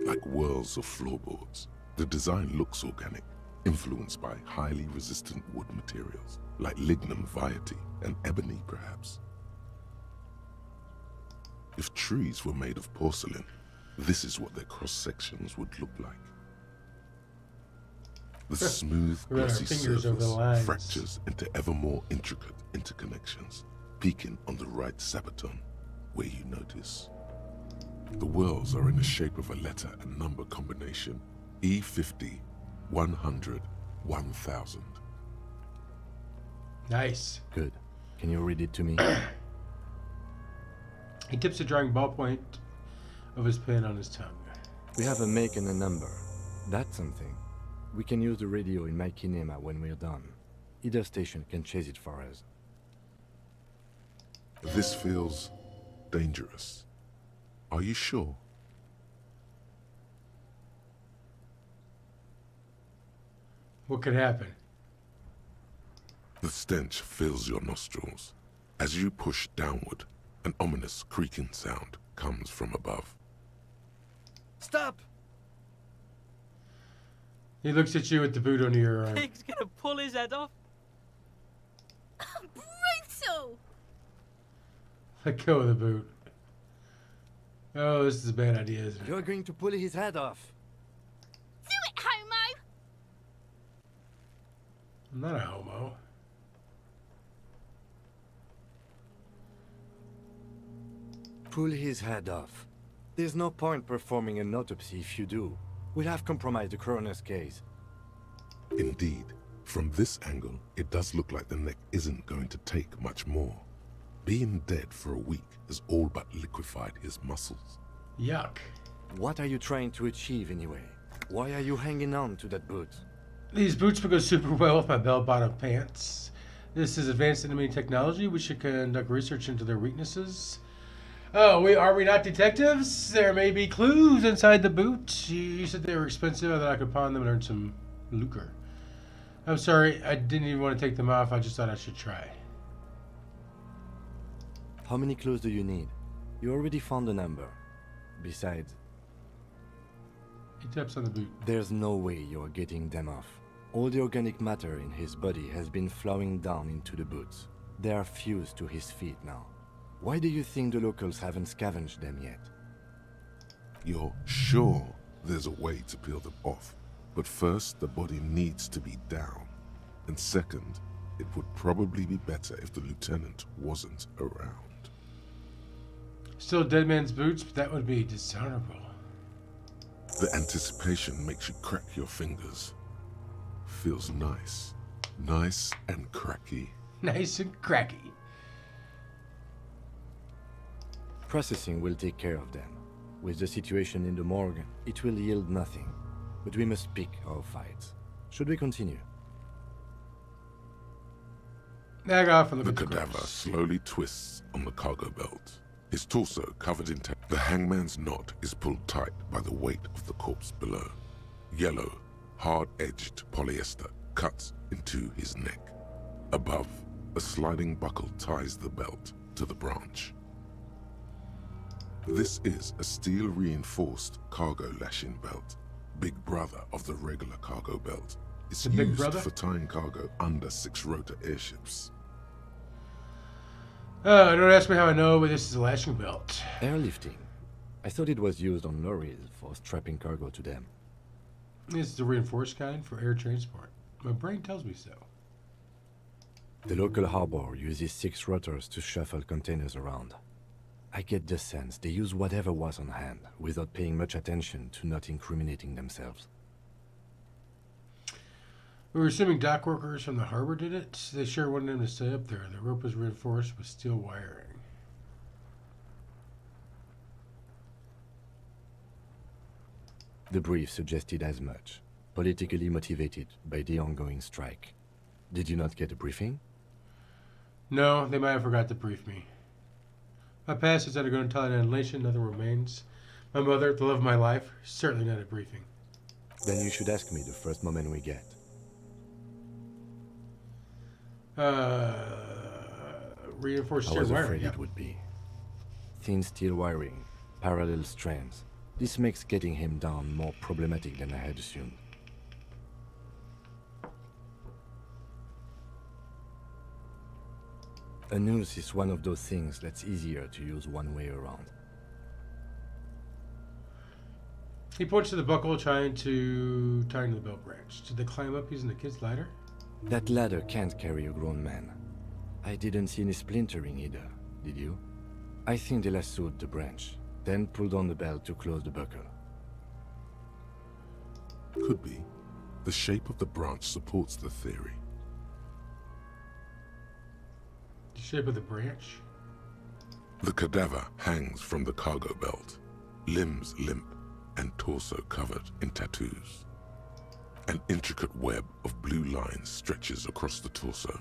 Like whirls of floorboards, the design looks organic, influenced by highly resistant wood materials, like lignum vitae and ebony perhaps. If trees were made of porcelain, this is what their cross-sections would look like. The smooth, We ran our glossy fingers over the surface lines. fractures into ever more intricate interconnections, peaking on the right sabaton, where you notice. The whirls are in the shape of a letter and number combination, E50, 100, 1000. Nice. Good. Can you read it to me? He tips a drawing ballpoint of his pen on his tongue. We have a make and a number. That's something. We can use the radio in my kinema when we're done. Either station can chase it for us. This feels dangerous. Are you sure? What could happen? The stench fills your nostrils. As you push downward, an ominous creaking sound comes from above. Stop! He looks at you with the boot under your arm. Pig's gonna pull his head off. Brutal! Let go of the boot. Oh, this is a bad idea, isn't it? You're going to pull his head off. Do it, homo! I'm not a homo. Pull his head off. There's no point performing an autopsy if you do. We'll have compromised the coroner's case. Indeed, from this angle, it does look like the neck isn't going to take much more. Being dead for a week has all but liquefied his muscles. Yuck. What are you trying to achieve anyway? Why are you hanging on to that boot? These boots will go super well with my bell-bottom pants. This is advanced enemy technology. We should conduct research into their weaknesses. Oh, are we not detectives? There may be clues inside the boot. You said they were expensive. I thought I could pawn them and earn some lucre. I'm sorry, I didn't even want to take them off. I just thought I should try. How many clues do you need? You already found a number. Besides, He taps on the boot. there's no way you're getting them off. All the organic matter in his body has been flowing down into the boots. They are fused to his feet now. Why do you think the locals haven't scavenged them yet? You're sure there's a way to peel them off, but first the body needs to be down. And second, it would probably be better if the lieutenant wasn't around. It's Still dead man's boots, but that would be dishonorable. The anticipation makes you crack your fingers. Feels nice. Nice and cracky. Nice and cracky. Processing will take care of them. With the situation in the morgue, it will yield nothing. But we must pick our fights. Should we continue? Back off and look The at the cadaver corpse. slowly twists on the cargo belt. His torso covered in The hangman's knot is pulled tight by the weight of the corpse below. Yellow, hard-edged polyester cuts into his neck. Above, a sliding buckle ties the belt to the branch. This is a steel-reinforced cargo lashing belt. Big brother of the regular cargo belt. It's The big used brother? for tying cargo under 6-rotor airships. Don't ask me how I know, but this is a lashing belt. Airlifting. I thought it was used on lorries for strapping cargo to them. This is the reinforced kind for air transport. My brain tells me so. The local harbor uses 6 rotors to shuffle containers around. I get the sense they use whatever was on hand, without paying much attention to not incriminating themselves. We were assuming dock workers from the harbor did it. They sure wanted them to stay up there. The rope was reinforced with steel wiring. The brief suggested as much, politically motivated by the ongoing strike. Did you not get a briefing? No, they might have forgot to brief me. My past is undergoing total annihilation, nothing remains. My mother, the love of my life, certainly not a briefing. Then you should ask me the first moment we get. Reinforced I steel was wiring. afraid Yeah. it would be. Thin steel wiring, parallel strands. This makes getting him down more problematic than I had assumed. A noose is one of those things that's easier to use one way around. He points to the buckle, trying to tie into the belt branch. Did they climb up using the kid's ladder? That ladder can't carry a grown man. I didn't see any splintering either, did you? I think they lassoed the branch, then pulled on the belt to close the buckle. Could be. The shape of the branch supports the theory. The shape of the branch? The cadaver hangs from the cargo belt, limbs limp and torso covered in tattoos. An intricate web of blue lines stretches across the torso,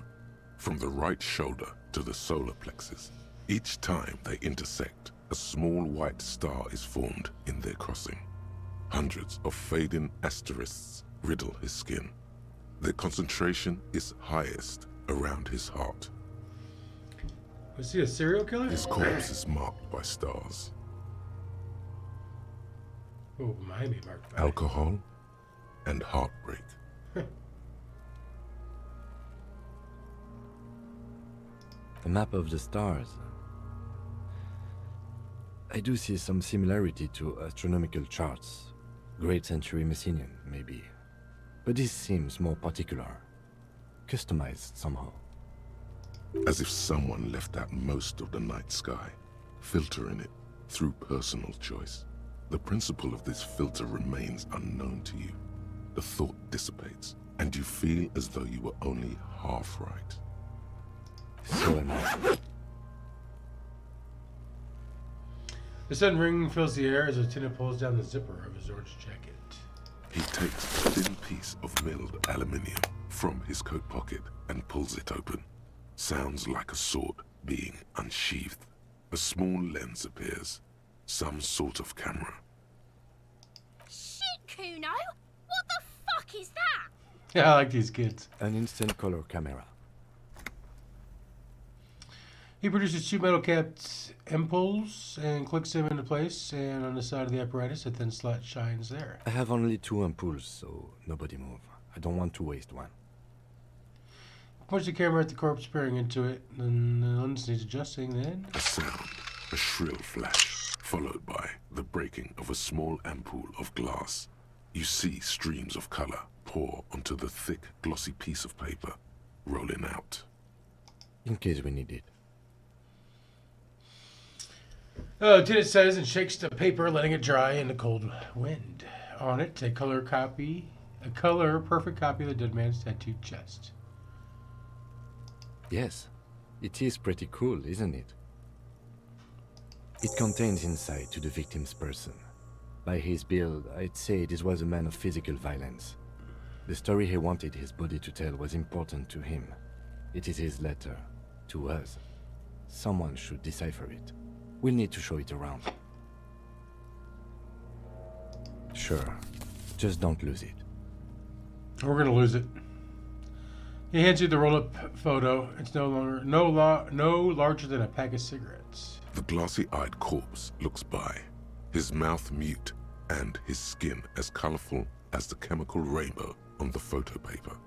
from the right shoulder to the solar plexus. Each time they intersect, a small white star is formed in their crossing. Hundreds of fading asterisks riddle his skin. Their concentration is highest around his heart. Was he a serial killer? His corpse is marked by stars. Oh, Miami marked by. Alcohol and heartbreak. A map of the stars. I do see some similarity to astronomical charts. Great Century Messinian, maybe. But this seems more particular. Customized somehow. As if someone left out most of the night sky, filtering it through personal choice. The principle of this filter remains unknown to you. The thought dissipates, and you feel as though you were only half right. So am I. The sudden ring fills the air as Lieutenant pulls down the zipper of his orange jacket. He takes a thin piece of milled aluminium from his coat pocket and pulls it open. Sounds like a sword being unsheathed. A small lens appears. Some sort of camera. Shit, Kuno! What the fuck is that? Yeah, I like these kids. An instant color camera. He produces 2 metal-capped ampoules and clicks them into place, and on the side of the apparatus, a thin slot shines there. I have only 2 ampoules, so nobody move. I don't want to waste one. Points the camera at the corpse, peering into it, and the lens needs adjusting, then... A sound, a shrill flash, followed by the breaking of a small ampoule of glass. You see streams of color pour onto the thick, glossy piece of paper, rolling out. In case we need it. Lieutenant says and shakes the paper, letting it dry in the cold wind. On it, a color perfect copy of the dead man's tattooed chest. Yes, it is pretty cool, isn't it? It contains insight to the victim's person. By his build, I'd say this was a man of physical violence. The story he wanted his body to tell was important to him. It is his letter to us. Someone should decipher it. We'll need to show it around. Sure, just don't lose it. We're gonna lose it. He hands you the roll-up photo. It's no larger than a pack of cigarettes. The glassy-eyed corpse looks by, his mouth mute and his skin as colorful as the chemical rainbow on the photo paper,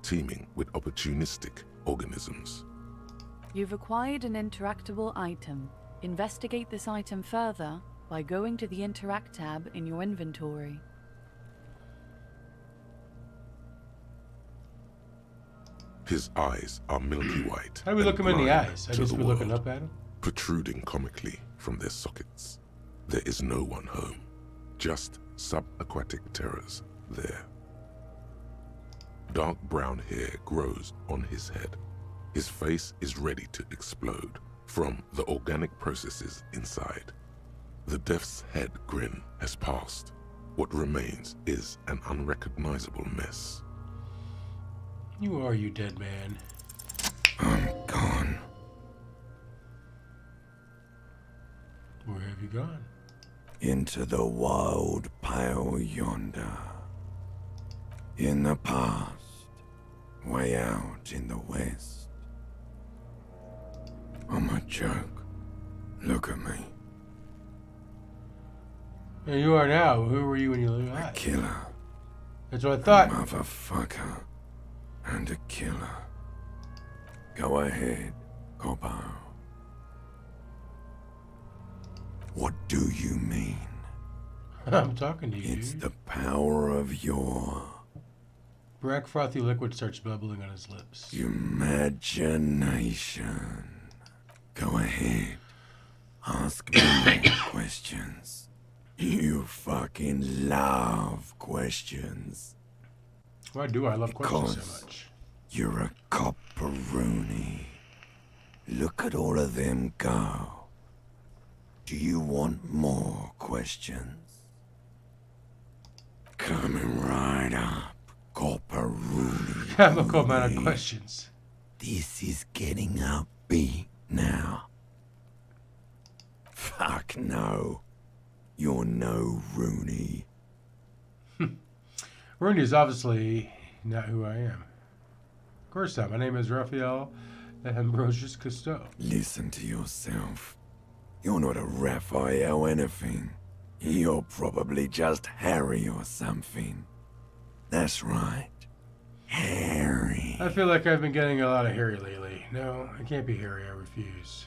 teeming with opportunistic organisms. You've acquired an interactable item. Investigate this item further by going to the Interact tab in your inventory. His eyes are milky white. How do we look him in the eyes? I guess we're looking up at him. Protruding comically from their sockets. There is no one home, just subaquatic terrors there. Dark brown hair grows on his head. His face is ready to explode from the organic processes inside. The death's head grin has passed. What remains is an unrecognizable mess. Who are you, dead man? I'm gone. Where have you gone? Into the wild pale yonder. In the past, way out in the west. I'm a joke. Look at me. There you are now. Who were you when you were A alive? killer. That's what I thought. A motherfucker. And a killer. Go ahead, Cobo. What do you mean? I'm talking to you. It's Dude. the power of your Black frothy liquid starts bubbling on his lips. imagination. Go ahead. Ask me more questions. You fucking love questions. Why do I love questions so Because much? you're a copperoonie. Look at all of them go. Do you want more questions? Coming right up, copperoonie. Chemical amount of questions. This is getting upbeat now. Fuck no. You're no Rooney. Rooney is obviously not who I am. Of course not. My name is Raphael Ambrosius Cousteau. Listen to yourself. You're not a Raphael anything. You're probably just Harry or something. That's right. Harry. I feel like I've been getting a lot of Harry lately. No, I can't be Harry. I refuse.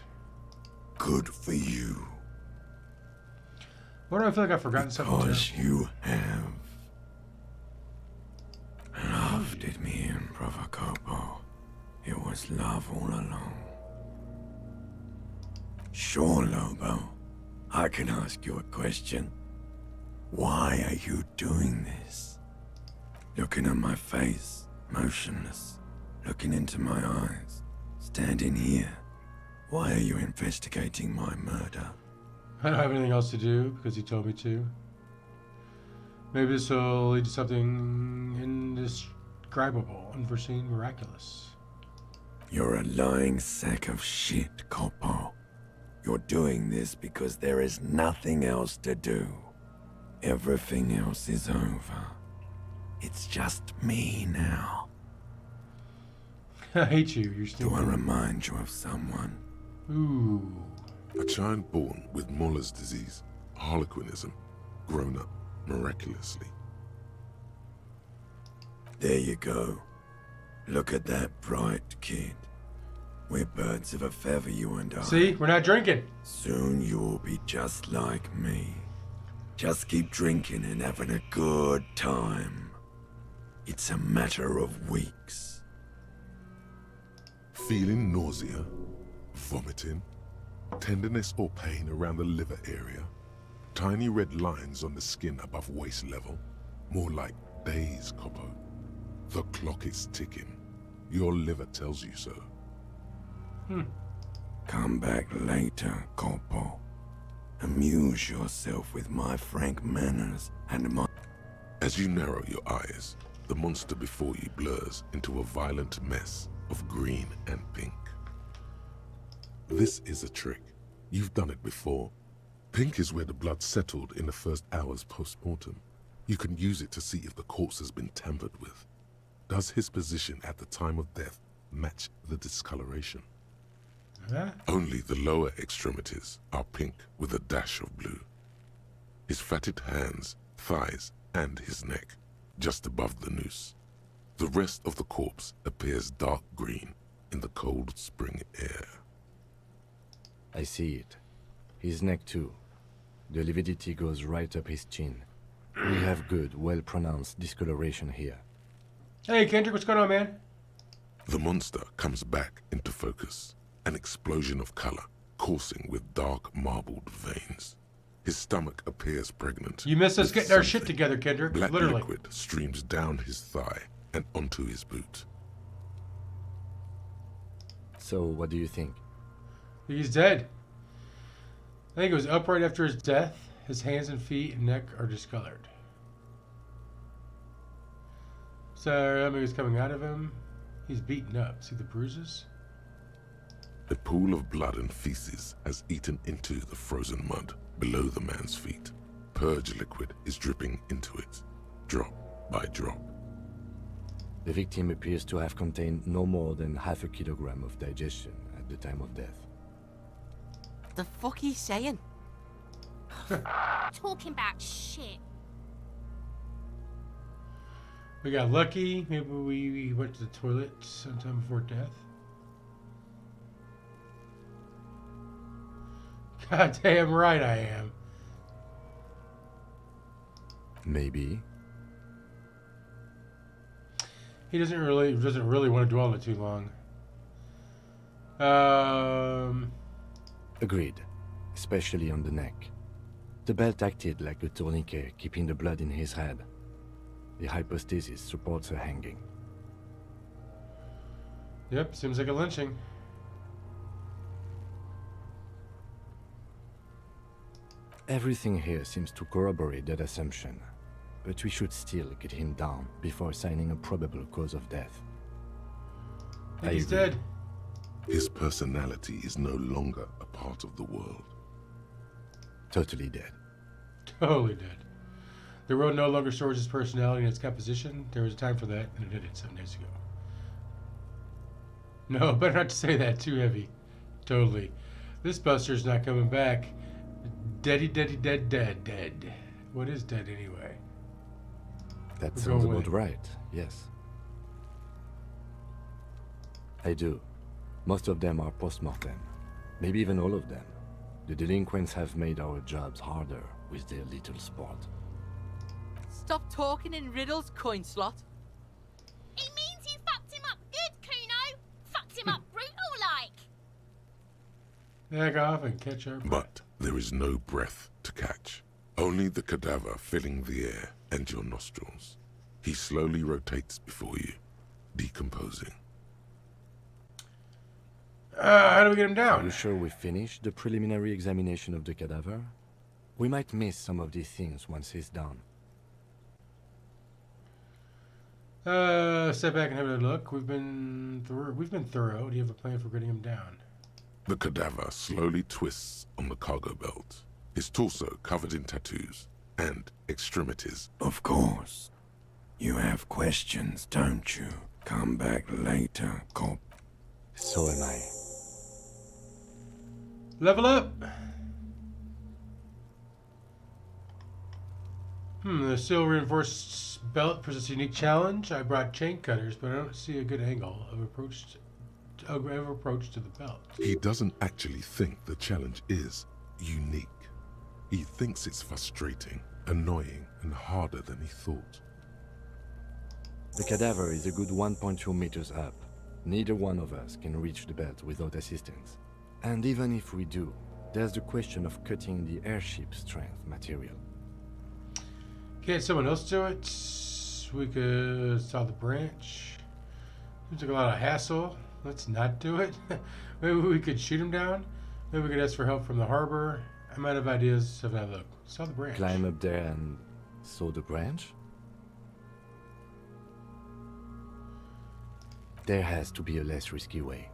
Good for you. Why do I feel like I've forgotten something? Because Terrible? you have. Love did me in, Brother Copo. It was love all along. Sure, Lobo. I can ask you a question. Why are you doing this? Looking at my face, motionless. Looking into my eyes. Standing here. Why are you investigating my murder? I don't have anything else to do because he told me to. Maybe this will lead to something indescribable, unforeseen, miraculous. You're a lying sack of shit, Copo. You're doing this because there is nothing else to do. Everything else is over. It's just me now. I hate you. You're Do still. I remind you of someone? Ooh. A child born with Muller's disease, harlequinism, grown up miraculously. There you go. Look at that bright kid. We're birds of a feather, you and I. See, we're not drinking. Soon you will be just like me. Just keep drinking and having a good time. It's a matter of weeks. Feeling nausea, vomiting, Tenderness or pain around the liver area. Tiny red lines on the skin above waist level. More like days, Coppo. The clock is ticking. Your liver tells you so. Come back later, Coppo. Amuse yourself with my frank manners and my... As you narrow your eyes, the monster before you blurs into a violent mess of green and pink. This is a trick. You've done it before. Pink is where the blood settled in the first hours post-mortem. You can use it to see if the corpse has been tampered with. Does his position at the time of death match the discoloration? Only the lower extremities are pink with a dash of blue. His fatted hands, thighs, and his neck, just above the noose. The rest of the corpse appears dark green in the cold spring air. I see it. His neck too. The lividity goes right up his chin. We have good, well-pronounced discoloration here. Hey, Kendrick, what's going on, man? The monster comes back into focus. An explosion of color, coursing with dark marbled veins. His stomach appears pregnant. You missed us with getting our shit something. together, Kendrick. Black Literally. liquid streams down his thigh and onto his boot. So, what do you think? He's dead. I think it was upright after his death. His hands and feet and neck are discolored. So, I mean, it's coming out of him. He's beaten up. See the bruises? A pool of blood and feces has eaten into the frozen mud below the man's feet. Purge liquid is dripping into it, drop by drop. The victim appears to have contained no more than half a kilogram of digestion at the time of death. The fuck he's saying? Talking about shit. We got lucky. Maybe we went to the toilet sometime before death. God damn right I am. Maybe. He doesn't really want to dwell on it too long. Agreed. Especially on the neck. The belt acted like a tourniquet, keeping the blood in his head. The hypostasis supports a hanging. Yep, seems like a lynching. Everything here seems to corroborate that assumption, but we should still get him down before assigning a probable cause of death. I think he's agree. dead. His personality is no longer a part of the world. Totally dead. Totally dead. The world no longer stores his personality and its composition. There was a time for that, and it did it 7 days ago. No, better not to say that. Too heavy. Totally. This Buster's not coming back. Deady, dead. What is dead anyway? That We're sounds going about with right, yes. I do. Most of them are post-mortem. Maybe even all of them. The delinquents have made our jobs harder with their little sport. Stop talking in riddles, coin slot. It means you fucked him up good, Kuno. Fucked him up brutal like. Back off and catch our breath. But there is no breath to catch. Only the cadaver filling the air and your nostrils. He slowly rotates before you, decomposing. How do we get him Are down? you sure we finished the preliminary examination of the cadaver? We might miss some of these things once he's done. Step back and have a look. We've been thorough. Do you have a plan for getting him down? The cadaver slowly twists on the cargo belt, his torso covered in tattoos, and extremities. Of course. You have questions, don't you? Come back later, cop. So am I. Level up! The steel reinforced belt presents a unique challenge. I brought chain cutters, but I don't see a good angle of approach to the belt. He doesn't actually think the challenge is unique. He thinks it's frustrating, annoying, and harder than he thought. The cadaver is a good 1.2 meters up. Neither one of us can reach the belt without assistance. And even if we do, there's the question of cutting the airship strength material. Can't someone else do it? We could saw the branch. Seems like a lot of hassle. Let's not do it. Maybe we could shoot him down. Maybe we could ask for help from the harbor. I might have ideas. Have another look. Saw the branch. Climb up there and saw the branch? There has to be a less risky way,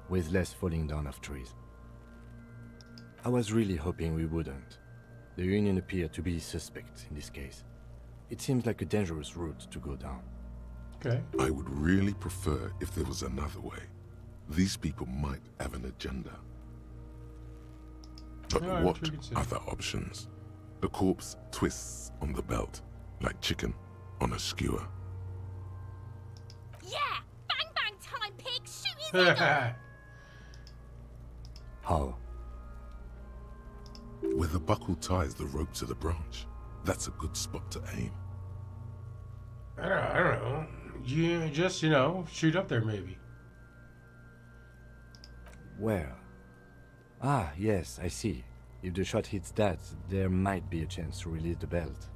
with less falling down of trees. I was really hoping we wouldn't. The Union appeared to be suspect in this case. It seems like a dangerous route to go down. Okay. I would really prefer if there was another way. These people might have an agenda. But Alright, what we can see. other options? The corpse twists on the belt, like chicken on a skewer. Yeah! Bang bang time, pig! Shoot his head off! How? Where the buckle ties the rope to the branch. That's a good spot to aim. I don't know. You just, shoot up there maybe. Where? Ah, yes, I see. If the shot hits that, there might be a chance to release the belt.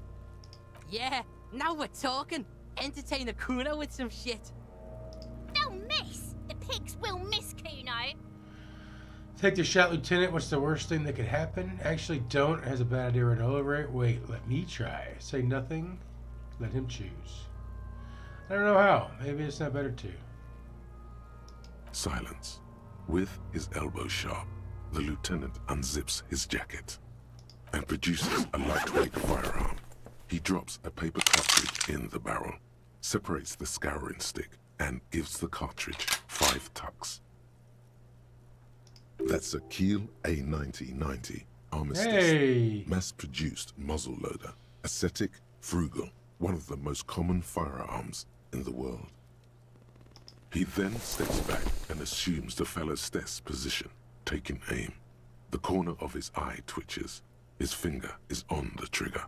Yeah, now we're talking. Entertain a Kuno with some shit. They'll miss! The pigs will miss Kuno! Take the shot, Lieutenant. What's the worst thing that could happen? Actually, don't. It has a bad idea right all over it. Wait, let me try. Say nothing. Let him choose. I don't know how. Maybe it's not better too. Silence. With his elbow sharp, the lieutenant unzips his jacket and produces a lightweight firearm. He drops a paper cartridge in the barrel, separates the scouring stick, and gives the cartridge 5 tucks. That's a Kiel A9090 Armistice, Hey! mass-produced muzzle loader, ascetic, frugal, one of the most common firearms in the world. He then steps back and assumes the fellow's desk position, taking aim. The corner of his eye twitches. His finger is on the trigger.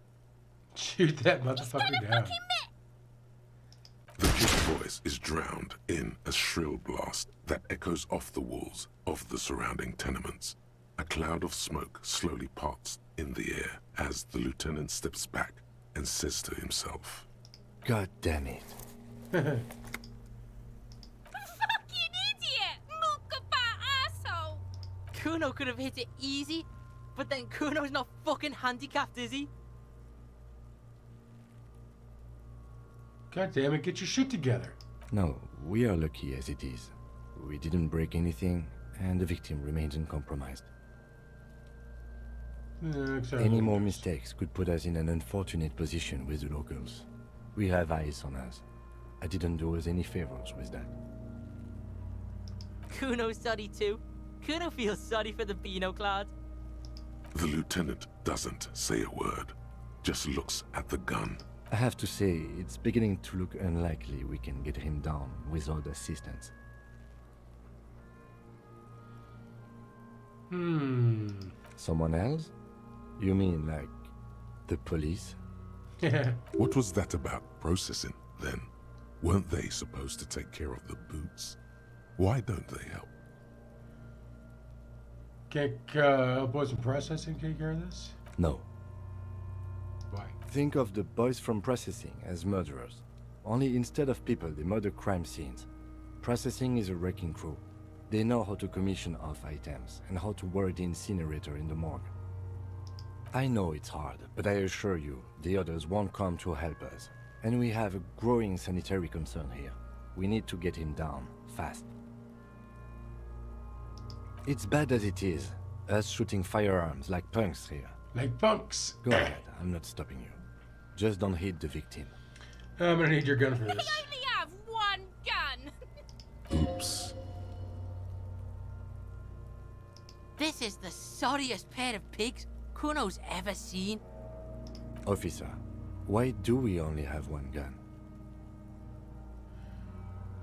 Shoot that motherfucker down. The kid's voice is drowned in a shrill blast that echoes off the walls of the surrounding tenements. A cloud of smoke slowly parts in the air as the lieutenant steps back and says to himself, God damn it. Fucking idiot! Mookabat asshole! Kuno could have hit it easy, but then Kuno's not fucking handicapped, is he? God damn it, get your shit together. No, we are lucky as it is. We didn't break anything, and the victim remains uncompromised. Any more mistakes could put us in an unfortunate position with the locals. We have eyes on us. I didn't do us any favors with that. Kuno's sorry too. Kuno feels sorry for the Beano Cloud. The lieutenant doesn't say a word, just looks at the gun. I have to say, it's beginning to look unlikely we can get him down without assistance. Someone else? You mean like the police? What was that about processing, then? Weren't they supposed to take care of the boots? Why don't they help? Can't boys from processing take care of this? No. Why? Think of the boys from processing as murderers. Only instead of people, they murder crime scenes. Processing is a wrecking crew. They know how to commission off items and how to work the incinerator in the morgue. I know it's hard, but I assure you, the others won't come to help us. And we have a growing sanitary concern here. We need to get him down, fast. It's bad as it is, us shooting firearms like punks here. Like punks. Go ahead, I'm not stopping you. Just don't hit the victim. I'm gonna need your gun for We this. only have one gun! Oops. This is the sorriest pair of pigs Kuno's ever seen. Officer, why do we only have one gun?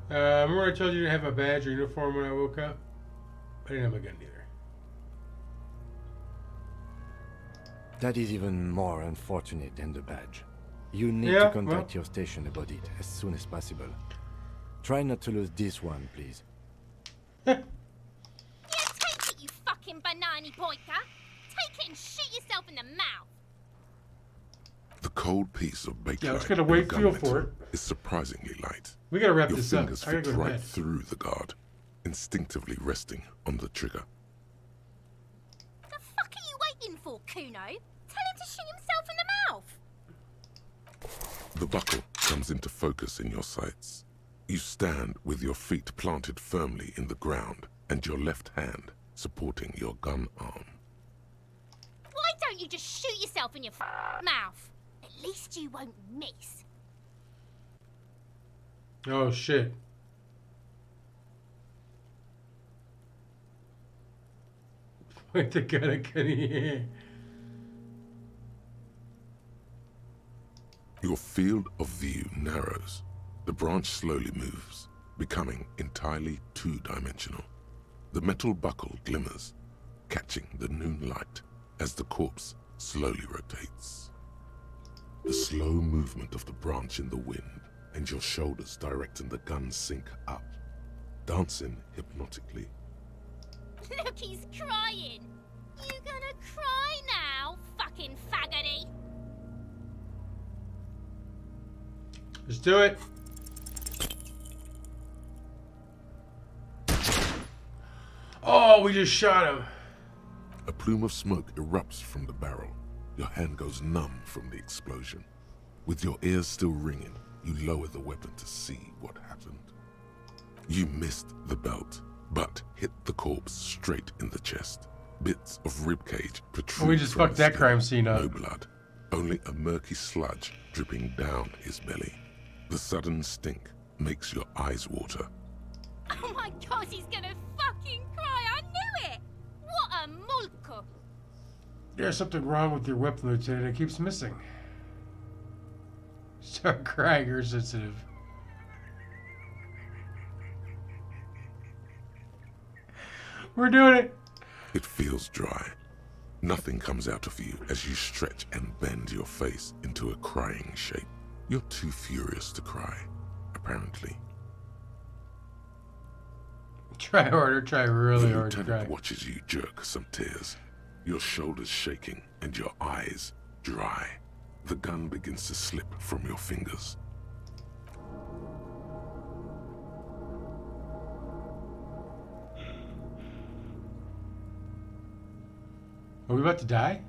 Remember I told you to have a badge or uniform when I woke up? I didn't have a gun either. That is even more unfortunate than the badge. You need Yeah, to contact your station about it as soon as possible. Try not to lose this one, please. Yeah, take it, you cold piece of bakelite Yeah, let's get a weight feel for it. is surprisingly light. We gotta wrap Your this up. fingers I gotta fit go to right bed. through the guard, instinctively resting on the trigger. The fuck are you waiting for, Kuno? Tell him to shoot himself in the mouth. The buckle comes into focus in your sights. You stand with your feet planted firmly in the ground and your left hand supporting your gun arm. Why don't you just shoot yourself in your mouth? At least you won't miss. Oh shit. Point the gun at Kenny. Your field of view narrows. The branch slowly moves, becoming entirely two-dimensional. The metal buckle glimmers, catching the noon light as the corpse slowly rotates. The slow movement of the branch in the wind and your shoulders directing the gun sync up, dancing hypnotically. Look, he's crying. You gonna cry now, fucking faggoty? Let's do it. Oh, we just shot him. A plume of smoke erupts from the barrel. Your hand goes numb from the explosion. With your ears still ringing, you lower the weapon to see what happened. You missed the belt, but hit the corpse straight in the chest. Bits of ribcage protrude. We just from fucked the that skin. crime scene up. No blood, only a murky sludge dripping down his belly. The sudden stink makes your eyes water. Oh my god, he's gonna fucking cry. I knew it. What a mulko. There's something wrong with your weapon, Lieutenant. It keeps missing. Start crying. You're sensitive. We're doing it. It feels dry. Nothing comes out of you as you stretch and bend your face into a crying shape. You're too furious to cry, apparently. Try harder. Try really The hard to lieutenant cry. watches you jerk some tears, your shoulders shaking and your eyes dry. The gun begins to slip from your fingers. Are we about to die?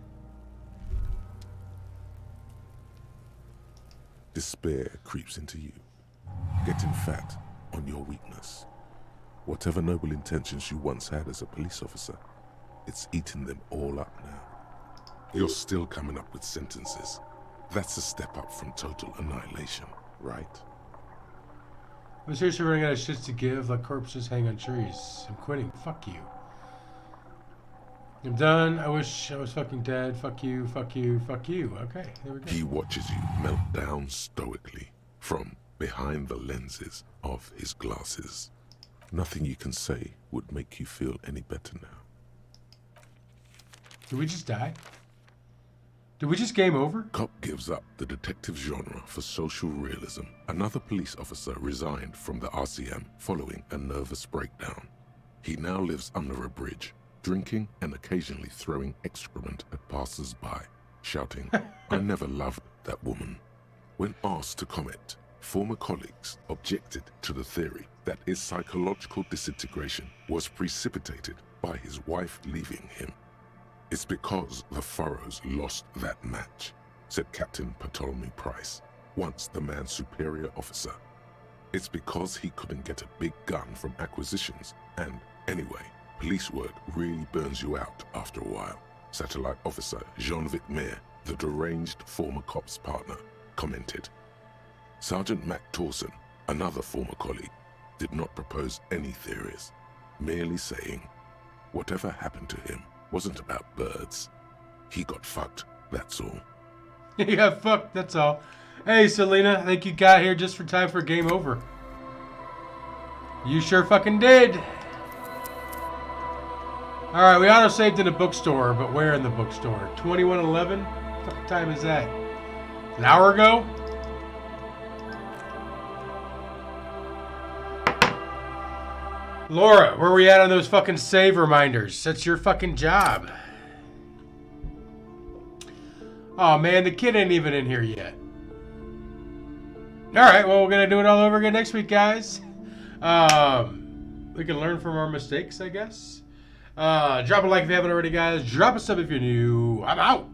Despair creeps into you, getting fat on your weakness. Whatever noble intentions you once had as a police officer, it's eating them all up now. You're still coming up with sentences. That's a step up from total annihilation, right? I'm seriously running out of shits to give, like corpses hang on trees. I'm quitting. Fuck you. I'm done. I wish I was fucking dead. Fuck you, fuck you, fuck you. Okay, there we go. He watches you melt down stoically from behind the lenses of his glasses. Nothing you can say would make you feel any better now. Did we just die? Did we just game over? Cop gives up the detective genre for social realism. Another police officer resigned from the RCM following a nervous breakdown. He now lives under a bridge, drinking and occasionally throwing excrement at passers-by, shouting, "I never loved that woman." When asked to comment, former colleagues objected to the theory that his psychological disintegration was precipitated by his wife leaving him. "It's because the Furrows lost that match," said Captain Ptolemy Price, once the man's superior officer. "It's because he couldn't get a big gun from acquisitions, and anyway, police work really burns you out after a while," Satellite Officer Jean-Vic Mayer, the deranged former cop's partner, commented. Sergeant Matt Torson, another former colleague, did not propose any theories, merely saying, "Whatever happened to him wasn't about birds. He got fucked, that's all." He got fucked, that's all. Hey, Selena, I think you got here just for time for game over. You sure fucking did. Alright, we auto-saved in a bookstore, but where in the bookstore? 2111? What time is that? An hour ago? Laura, where we at on those fucking save reminders? That's your fucking job. Oh man, the kid ain't even in here yet. Alright, well, we're going to do it all over again next week, guys. We can learn from our mistakes, I guess. Drop a like if you haven't already, guys. Drop a sub if you're new. I'm out.